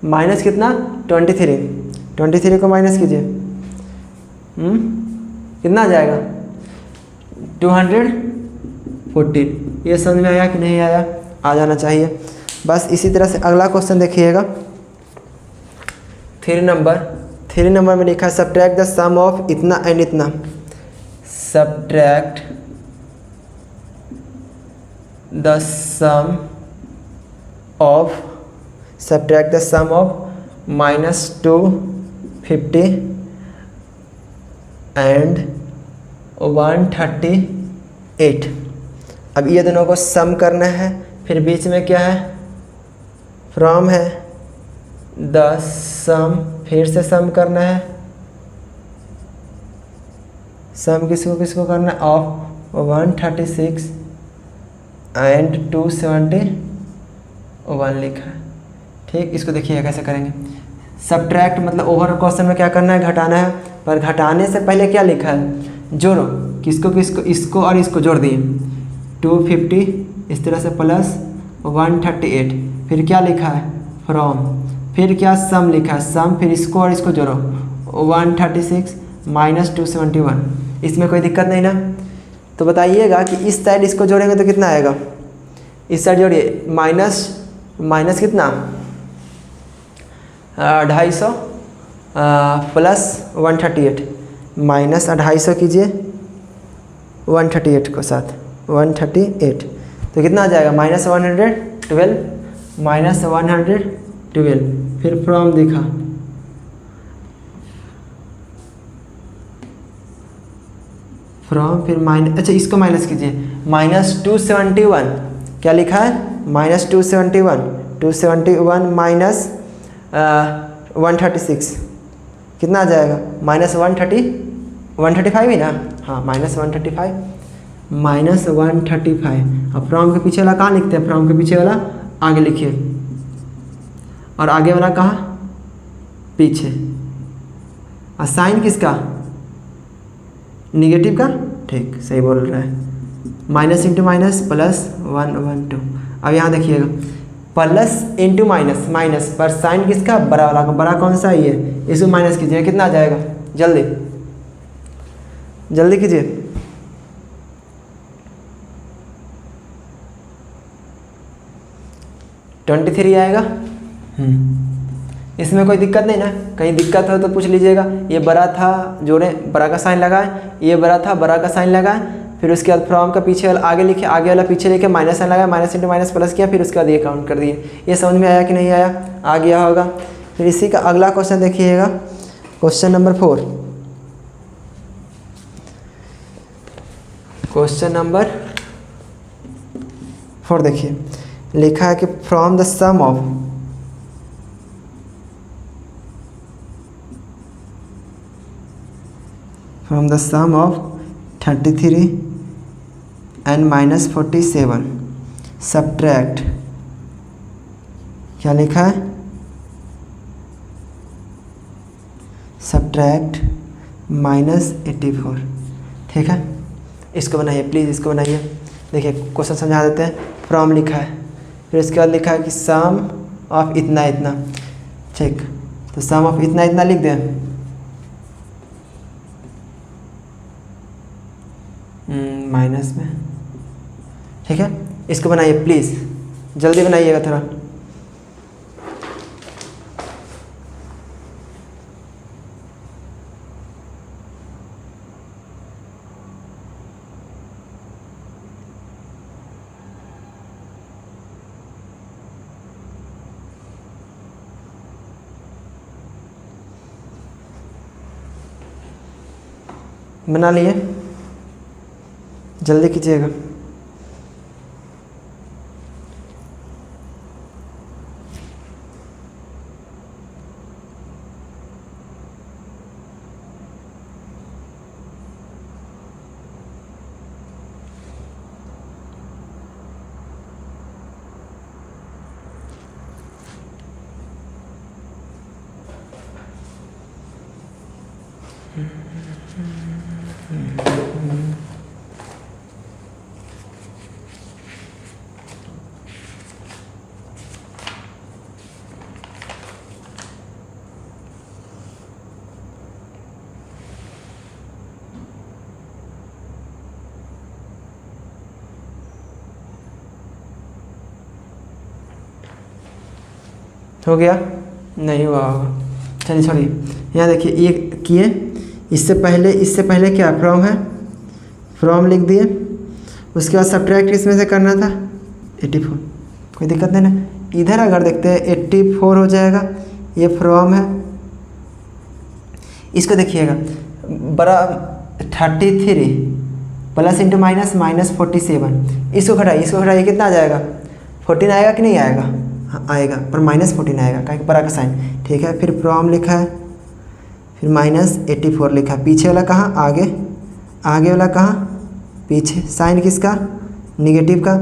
माइनस कितना 23 को माइनस कीजिए, कितना आ जाएगा 214। ये समझ में आया कि नहीं आया, आ जाना चाहिए। बस इसी तरह से अगला क्वेश्चन देखिएगा, 3 नंबर में लिखा है सब्ट्रैक्ट द सम ऑफ इतना एंड इतना, subtract the sum of -250 and 138। अब ये दोनों को सम करना है, फिर बीच में क्या है, फ्रॉम है, द सम, फिर से सम करना है, सम किसको करना है, ऑफ 136 एंड 271 लिखा है। ठीक, इसको देखिए कैसे करेंगे, सब्ट्रैक्ट मतलब ओवर क्वेश्चन में क्या करना है, घटाना है, पर घटाने से पहले क्या लिखा है, जोड़ो, किसको इसको और इसको जोड़ दिए 250, इस तरह से प्लस 138, फिर क्या लिखा है फ्रॉम, फिर क्या सम लिखा है, सम, फिर इसको और इसको जोड़ो 136 -271, इसमें कोई दिक्कत नहीं ना। तो बताइएगा कि इस साइड इसको जोड़ेंगे तो कितना आएगा, इस साइड जोड़िए, माइनस कितना 250 प्लस 138, -250 कीजिए 138 को साथ 138, तो कितना आ जाएगा -112, फिर फ्रॉम दिखा, फ्रॉम, फिर माइनस, अच्छा इसको माइनस कीजिए, -271, क्या लिखा है -271 माइनस 136, कितना आ जाएगा -135 ही ना, हाँ -135, अब फ्रॉम के पीछे वाला कहाँ लिखते हैं, फ्रॉम के पीछे वाला आगे लिखिए, और आगे वाला कहाँ, पीछे, और साइन किसका, निगेटिव का, ठीक सही बोल रहा है, माइनस इंटू माइनस प्लस 112। अब यहाँ देखिएगा प्लस इंटू माइनस पर साइन किसका, बड़ा वाला का, बड़ा कौन सा है ये, इसको माइनस कीजिए, कितना आ जाएगा, जल्दी कीजिए, $23 आएगा। इसमें कोई दिक्कत नहीं ना, कहीं दिक्कत हो तो पूछ लीजिएगा। ये बड़ा था, जोड़ें, बड़ा का साइन लगाएं, ये बड़ा था, बड़ा का साइन लगाएं, फिर उसके बाद फ्रॉम का पीछे वाला आगे लिखे, आगे वाला पीछे लिखे, माइनस साइन लगाया, माइनस इंटू माइनस प्लस किया, फिर उसके बाद ये काउंट कर दिए। ये समझ में आया कि नहीं आया? आ गया होगा। फिर इसी का अगला क्वेश्चन देखिएगा, क्वेश्चन नंबर 4। क्वेश्चन नंबर 4 देखिए, लिखा है कि from the sum of (33 and -47) subtract, क्या लिखा है? सब्ट्रैक्ट -84। ठीक है, इसको बनाइए प्लीज़, इसको बनाइए। देखिए क्वेश्चन समझा देते हैं। फ्रॉम लिखा है, फिर उसके बाद लिखा है कि सम ऑफ इतना इतना। ठीक, तो सम ऑफ इतना इतना लिख दें, माइनस में। ठीक है, इसको बनाइए प्लीज़, जल्दी बनाइएगा थोड़ा। बना लिए, जल्दी कीजिएगा। हो गया? नहीं हुआ होगा, चलिए छोड़िए। यहाँ देखिए ये किए, इससे पहले क्या फ्रॉम है, फ्रॉम लिख दिए। उसके बाद सब्ट्रैक्ट इसमें से करना था 84, कोई दिक्कत नहीं ना। इधर अगर देखते हैं 84 हो जाएगा, ये फ्रॉम है। इसको देखिएगा, बड़ा 33 प्लस इंटू माइनस -47, इसको घटाइए कितना आ जाएगा? 14 आएगा कि नहीं आएगा? हाँ आएगा, पर -14 आएगा, क्या बड़ा का साइन। ठीक है, फिर फ्रॉम लिखा है, फिर -84 लिखा है। पीछे वाला कहाँ? आगे वाला कहाँ? पीछे। साइन किसका? निगेटिव का।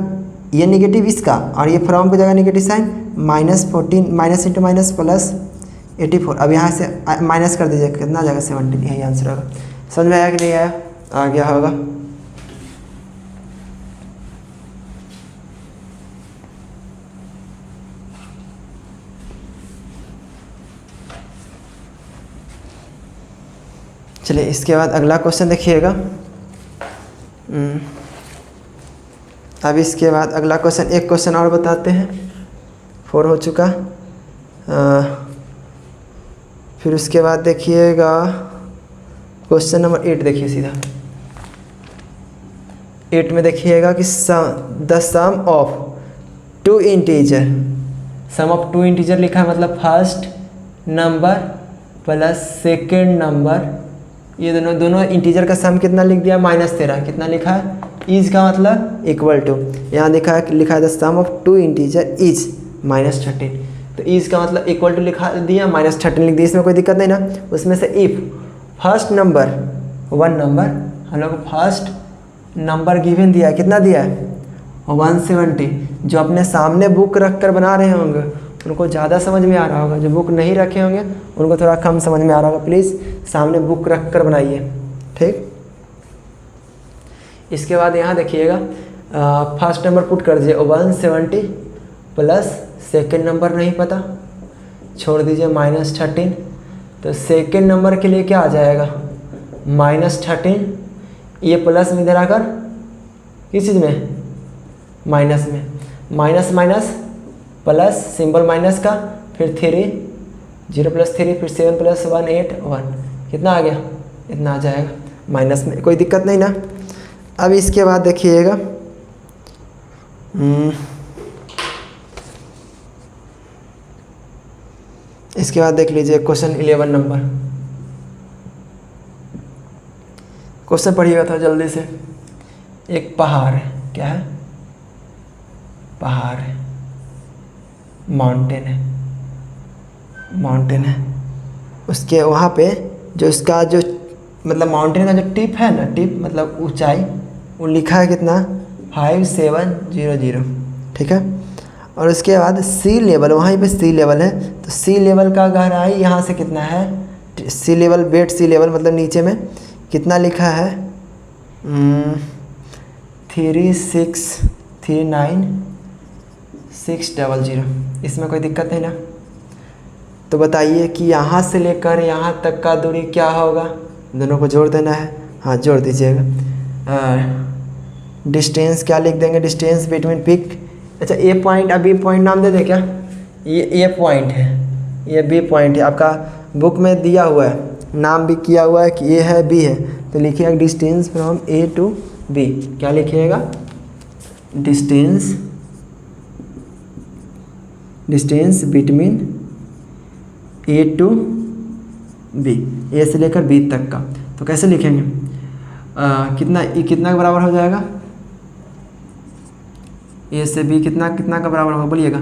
ये निगेटिव इसका, और ये फ्रॉम की जगह negative sign, -14 minus into minus plus 84। अब यहाँ से माइनस कर दीजिए, कितना आ जाएगा? 17। यही आंसर होगा। समझ में आया कि नहीं आया? आ गया होगा। चलिए इसके बाद अगला क्वेश्चन देखिएगा। अब इसके बाद अगला क्वेश्चन, एक क्वेश्चन और बताते हैं। 4 हो चुका। फिर उसके बाद देखिएगा क्वेश्चन नंबर 8 देखिए सीधा। 8 में देखिएगा कि the sum of 2 integer, sum of 2 integer लिखा है, मतलब first number plus second number, ये दोनों इंटीजर का सम कितना लिख दिया? -13। कितना लिखा है? इज का मतलब इक्वल टू, यहाँ लिखा है the sum of 2 integer is -13। तो इज का मतलब इक्वल टू लिखा दिया, -13 लिख दिया, इसमें कोई दिक्कत नहीं ना। उसमें से इफ फर्स्ट नंबर 1 नंबर, हम लोग फर्स्ट नंबर गिवन दिया, कितना दिया है? 170। जो अपने सामने बुक रख कर बना रहे होंगे उनको ज़्यादा समझ में आ रहा होगा, जो बुक नहीं रखे होंगे उनको थोड़ा कम समझ में आ रहा होगा। प्लीज़ सामने बुक रख कर बनाइए, ठीक। इसके बाद यहाँ देखिएगा, फर्स्ट नंबर पुट कर दीजिए 170 प्लस सेकेंड नंबर नहीं पता, छोड़ दीजिए -13। तो सेकेंड नंबर के लिए क्या आ जाएगा? -13, ये प्लस में इधर आकर किस चीज़ में? माइनस में। Minus minus plus, symbol minus का, फिर 3, 0 + 3, फिर 7 + 1 8 1, कितना आ गया? इतना आ जाएगा माइनस में, कोई दिक्कत नहीं ना। अब इसके बाद देखिएगा इसके बाद देख लीजिए क्वेश्चन 11 नंबर। क्वेश्चन पढ़िएगा था जल्दी से। एक पहाड़ है, क्या है? पहाड़ है, माउंटेन है, माउंटेन है। उसके वहाँ पे जो उसका जो मतलब माउंटेन का जो टिप है ना, टिप मतलब ऊंचाई, वो लिखा है कितना? 5700, ठीक है। और उसके बाद सी लेवल, वहीं पे सी लेवल है, तो सी लेवल का गहराई यहाँ से कितना है? सी लेवल, बेड सी लेवल मतलब नीचे में कितना लिखा है? 3639600। इसमें कोई दिक्कत नहीं ना? तो बताइए कि यहाँ से लेकर यहाँ तक का दूरी क्या होगा? दोनों को जोड़ देना है। हाँ, जोड़ दीजिएगा। डिस्टेंस क्या लिख देंगे? डिस्टेंस बिटवीन पिक, अच्छा ए पॉइंट, अब बी पॉइंट नाम दे दे क्या? ये ए पॉइंट है, ये बी पॉइंट है। आपका बुक में दिया हुआ है, नाम भी किया हुआ है कि ए है बी है, तो लिखिएगा distance from A to B. क्या लिखिएगा? Distance between A to B, A से लेकर बी तक का। तो कैसे लिखेंगे? कितना ए कितना के बराबर हो जाएगा? ए से बी कितना कितना का बराबर होगा? बोलिएगा।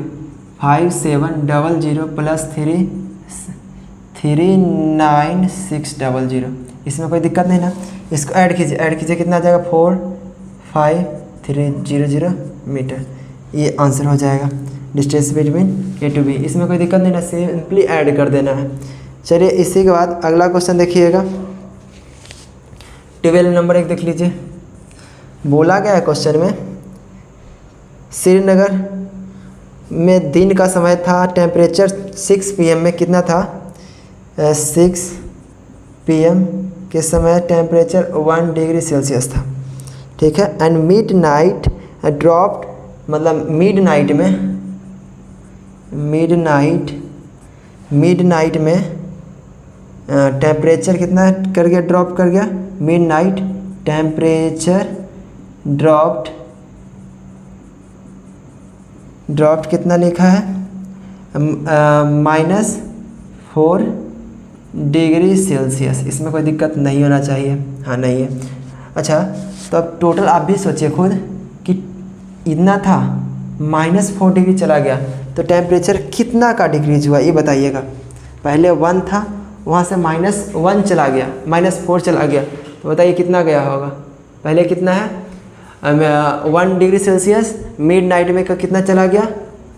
5700 प्लस 39600। इसमें कोई दिक्कत नहीं ना? इसको ऐड कीजिए, कितना आ जाएगा? 45300 मीटर। ये आंसर हो जाएगा distance between A to B. इसमें कोई दिक्कत नहीं ना, सिंपली ऐड कर देना है। चलिए, इसी के बाद अगला क्वेश्चन देखिएगा। 12 नंबर 1 देख लीजिए। बोला गया है क्वेश्चन में, श्रीनगर में दिन का समय था, टेम्परेचर 6 PM में कितना था? 6 PM के समय टेम्परेचर 1 डिग्री सेल्सियस था, ठीक है। एंड मिड नाइट ड्रॉप्ड, मतलब मिड नाइट में टेम्परेचर कितना कर गया? ड्रॉप कर गया। मिड नाइट टेम्परेचर ड्रॉप्ड कितना लिखा है? -4 डिग्री सेल्सियस। इसमें कोई दिक्कत नहीं होना चाहिए। हाँ, नहीं है। अच्छा, तो अब टोटल आप भी सोचिए खुद कि इतना था, -4 डिग्री चला गया, तो टेम्परेचर कितना का डिक्रीज हुआ ये बताइएगा। पहले 1 था, वहाँ से -1 चला गया, -4 चला गया, तो बताइए कितना गया होगा? पहले कितना है? 1 डिग्री सेल्सियस, मिड नाइट में का कितना चला गया?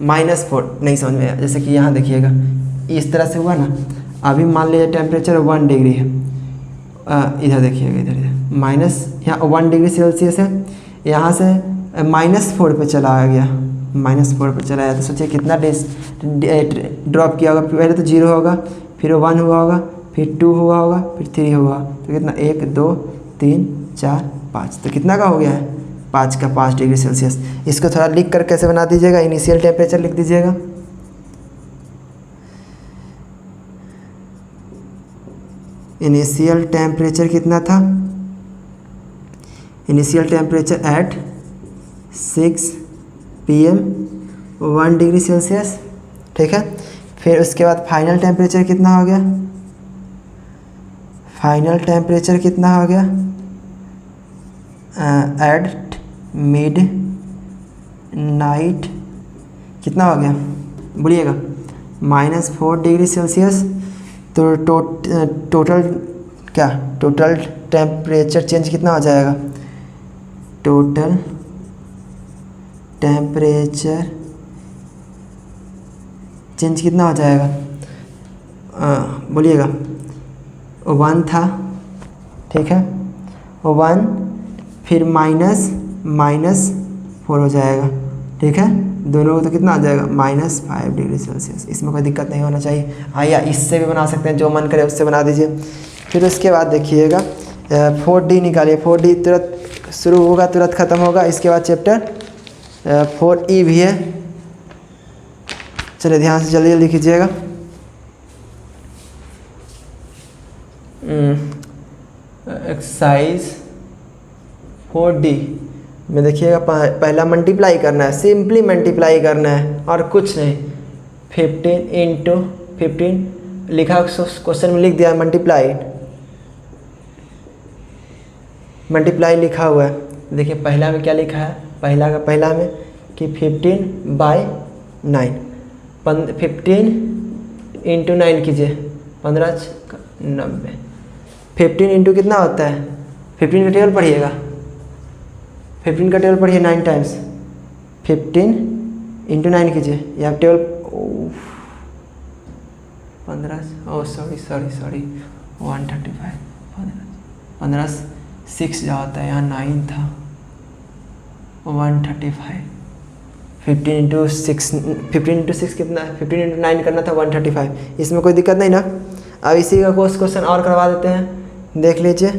-4। नहीं समझ में आया? जैसे कि यहाँ देखिएगा, इस तरह से हुआ ना। अभी मान लीजिए टेम्परेचर 1 डिग्री है, इधर देखिएगा, इधर माइनस, यहाँ 1 डिग्री सेल्सियस है, यहाँ से -4 पे चला आ गया, -4 पे चला आया, तो सोचिए कितना ड्रॉप किया होगा। पहले तो 0 होगा, फिर 1 हुआ होगा, फिर 2 हुआ होगा, फिर 3 हुआ, तो कितना? 1 2 3 4 5, तो कितना का हो गया है? 5 डिग्री सेल्सियस। इसको थोड़ा लिख कर कैसे बना दीजिएगा? इनिशियल टेम्परेचर लिख दीजिएगा। इनिशियल टेम्परेचर कितना था? Initial temperature at 6 PM 1 degree Celsius, ठीक है। फिर उसके बाद फाइनल टेम्परेचर कितना हो गया? फाइनल टेम्परेचर कितना हो गया? एट मिड नाइट कितना हो गया? बोलिएगा। -4 डिग्री सेल्सियस। तो टोटल टेम्परेचर चेंज कितना हो जाएगा? टोटल टेम्परेचर चेंज कितना हो जाएगा? बोलिएगा। 1 था, ठीक है, 1, फिर -4 हो जाएगा, ठीक है। दोनों को तो कितना आ जाएगा? -5 डिग्री सेल्सियस। इसमें कोई दिक्कत नहीं होना चाहिए। हाँ, या इससे भी बना सकते हैं, जो मन करे उससे बना दीजिए। फिर उसके बाद देखिएगा 4D निकालिए। 4D तुरंत शुरू होगा, तुरंत ख़त्म होगा। इसके बाद चैप्टर 4E भी है। चलिए ध्यान से जल्दी जल्दी कीजिएगा। एक्सरसाइज 4D में देखिएगा पहला मल्टीप्लाई करना है, सिंपली मल्टीप्लाई करना है और कुछ नहीं। 15 इंटू 15 लिखा, क्वेश्चन में लिख दिया मल्टीप्लाई लिखा हुआ है। देखिए पहला में क्या लिखा है, पहला में कि 15/9, 15 इंटू 9 कीजिए, 15×90। 15 इंटू कितना होता है, 15 का टेबल पढ़िएगा, 15 का टेबल पढ़िए 9 टाइम्स। 15 इंटू 9 कीजिए, यहाँ टेबल 15 135, 15 6 जा होता है, यहाँ 9 था, 135। 15 इंटू 6 कितना है, 15 इंटू 9 करना था 135। इसमें कोई दिक्कत नहीं ना। अब इसी का क्वेश्चन और करवा देते हैं, देख लीजिए।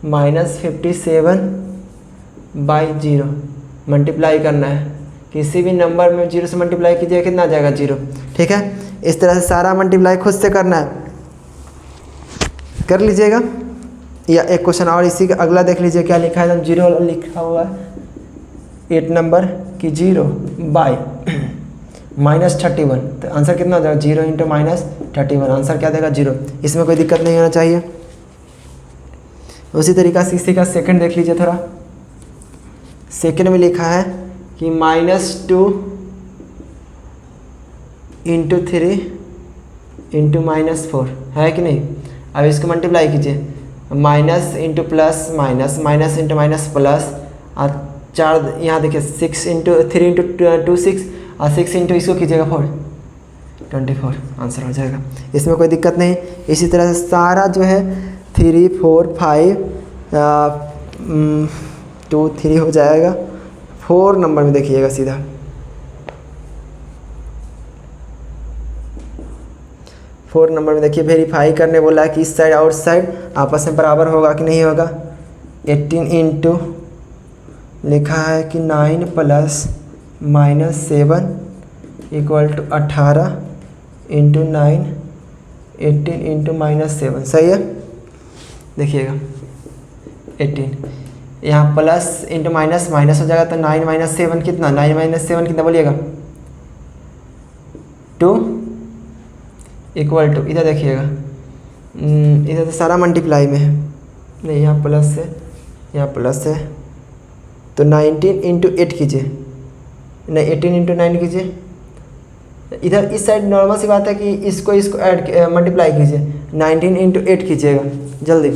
-57/0 मल्टीप्लाई करना है, किसी भी नंबर में 0 से मल्टीप्लाई कीजिए, कितना आ जाएगा 0। ठीक है, इस तरह से सारा मल्टीप्लाई खुद से करना है, कर लीजिएगा। या एक क्वेश्चन और इसी का अगला देख लीजिए, क्या लिखा है, एकदम 0 वाला लिखा हुआ है, 8 नंबर की 0/-31, तो आंसर कितना हो जाएगा, 0 इंटू -31, आंसर क्या देगा 0। इसमें कोई दिक्कत नहीं होना चाहिए। उसी तरीका से इसी का सेकंड देख लीजिए थोड़ा। सेकंड में लिखा है कि -2 इंटू 3 इंटू -4 है कि नहीं। अब इसको मल्टीप्लाई कीजिए, minus into plus minus, minus into minus plus, और 4 यहाँ देखिए 6 इंटू 3 इंटू 2 6, और 6 इंटू इसको कीजिएगा 4, 24 आंसर हो जाएगा। इसमें कोई दिक्कत नहीं। इसी तरह से सारा जो है 3 4 5 2 3 हो जाएगा। 4 नंबर में देखिएगा सीधा, 4 नंबर में देखिए वेरीफाई करने बोला है कि इस साइड आउट साइड आपस में बराबर होगा कि नहीं होगा। 18 इंटू लिखा है कि 9 plus -7 equal to 18 into 9, 18 into -7 सही है। देखिएगा 18 यहाँ प्लस इंटू माइनस माइनस हो जाएगा, तो 9 - 7 कितना, 9 - 7 कितना बोलिएगा 2 इक्वल टू, इधर देखिएगा इधर तो सारा मल्टीप्लाई में है, नहीं यहाँ प्लस है, यहाँ प्लस है, तो 19 इंटू 8 कीजिए, नहीं 18 इंटू 9 कीजिए। इधर इस साइड नॉर्मल सी बात है कि इसको ऐड मल्टीप्लाई कीजिए, 19 इंटू 8 कीजिएगा जल्दी,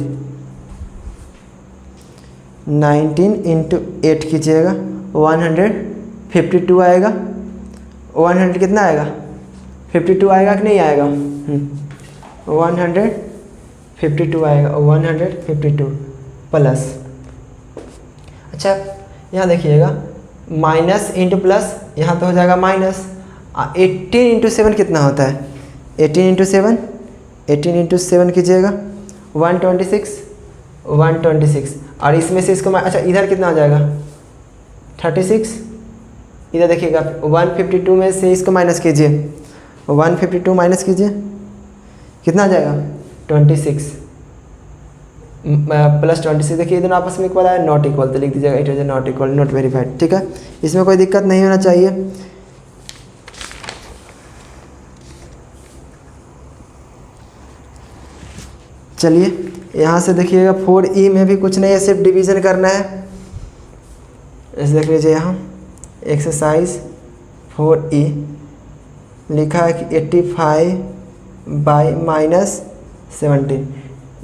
19 इंटू 8 कीजिएगा, 152 आएगा। 100 कितना आएगा, 52 आएगा कि नहीं आएगा, 152 आएगा, 152 प्लस। अच्छा यहाँ देखिएगा माइनस इंटू प्लस, यहाँ तो हो जाएगा माइनस। 18 इंटू 7 कितना होता है, 18 इंटू 7, 18 इंटू 7 कीजिएगा 126, 126, और इसमें से इसको अच्छा इधर कितना हो जाएगा 36, इधर देखिएगा 152 में से इसको माइनस कीजिए, 152 माइनस कीजिए कितना आ जाएगा 26 प्लस 26। देखिए दोनों आपस में इक्वल है, नॉट इक्वल, तो लिख दीजिएगा it is not equal, not verified. ठीक है, इसमें कोई दिक्कत नहीं होना चाहिए। चलिए यहाँ से देखिएगा 4E में भी कुछ नहीं है, सिर्फ डिवीज़न करना है। ऐसे देख लीजिए यहाँ एक्सरसाइज 4E लिखा है कि 85/-17,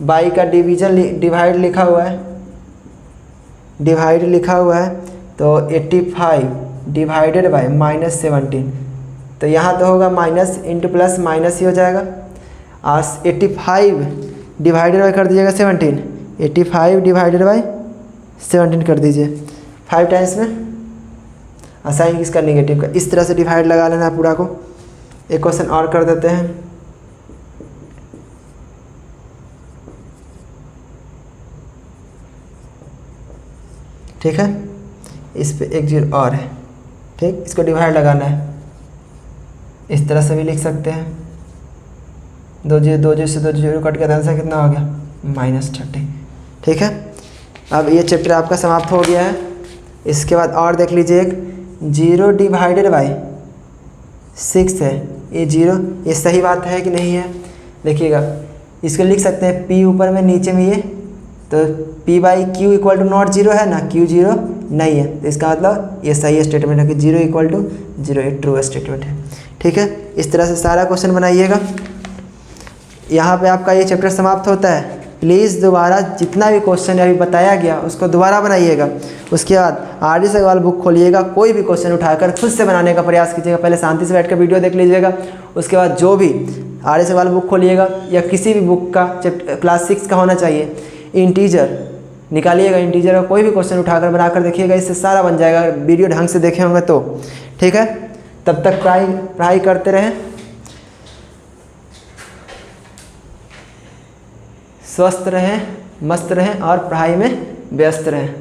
बाई का डिवाइड लिखा हुआ है, डिवाइड लिखा हुआ है, तो 85 डिवाइडेड बाय -17, तो यहाँ तो होगा माइनस इंटू प्लस माइनस ही हो जाएगा। और 85 डिवाइडेड बाई कर दीजिएगा 17, 85 डिवाइडेड बाई 17 कर दीजिए 5 टाइम्स में, और साइन किसका नेगेटिव का। इस तरह से डिवाइड लगा लेना है पूरा को। एक क्वेश्चन और कर देते हैं। ठीक है, इस पे एक जीरो और है, ठीक, इसको डिवाइड लगाना है। इस तरह से भी लिख सकते हैं, 2 जीरो से 2 जीरो कट गया, आंसर कितना हो गया -30। ठीक है, अब ये चैप्टर आपका समाप्त हो गया है। इसके बाद और देख लीजिए, एक 0 डिवाइडेड बाई 6 है, ये 0, ये सही बात है कि नहीं है? देखिएगा, इसको लिख सकते हैं P ऊपर में नीचे में ये, तो P by q equal to not 0 है ना, Q 0 नहीं है, तो इसका मतलब ये सही स्टेटमेंट है कि 0 इक्वल टू 0 ये ट्रू स्टेटमेंट है। ठीक है, इस तरह से सारा क्वेश्चन बनाइएगा। यहाँ पे आपका ये चैप्टर समाप्त होता है। प्लीज़ दोबारा जितना भी क्वेश्चन अभी बताया गया उसको दोबारा बनाइएगा। उसके बाद आर डी अग्रवाल बुक खोलिएगा, कोई भी क्वेश्चन उठाकर खुद से बनाने का प्रयास कीजिएगा। पहले शांति से बैठकर वीडियो देख लीजिएगा, उसके बाद जो भी आर डी अग्रवाल बुक खोलिएगा या किसी भी बुक का क्लास 6 का होना चाहिए, इंटीजर निकालिएगा, इंटीजर का कोई भी क्वेश्चन उठाकर बनाकर देखिएगा, इससे सारा बन जाएगा वीडियो ढंग से देखे होंगे तो। ठीक है, तब तक पढ़ाई करते रहें, स्वस्थ रहें, मस्त रहें और पढ़ाई में व्यस्त रहें।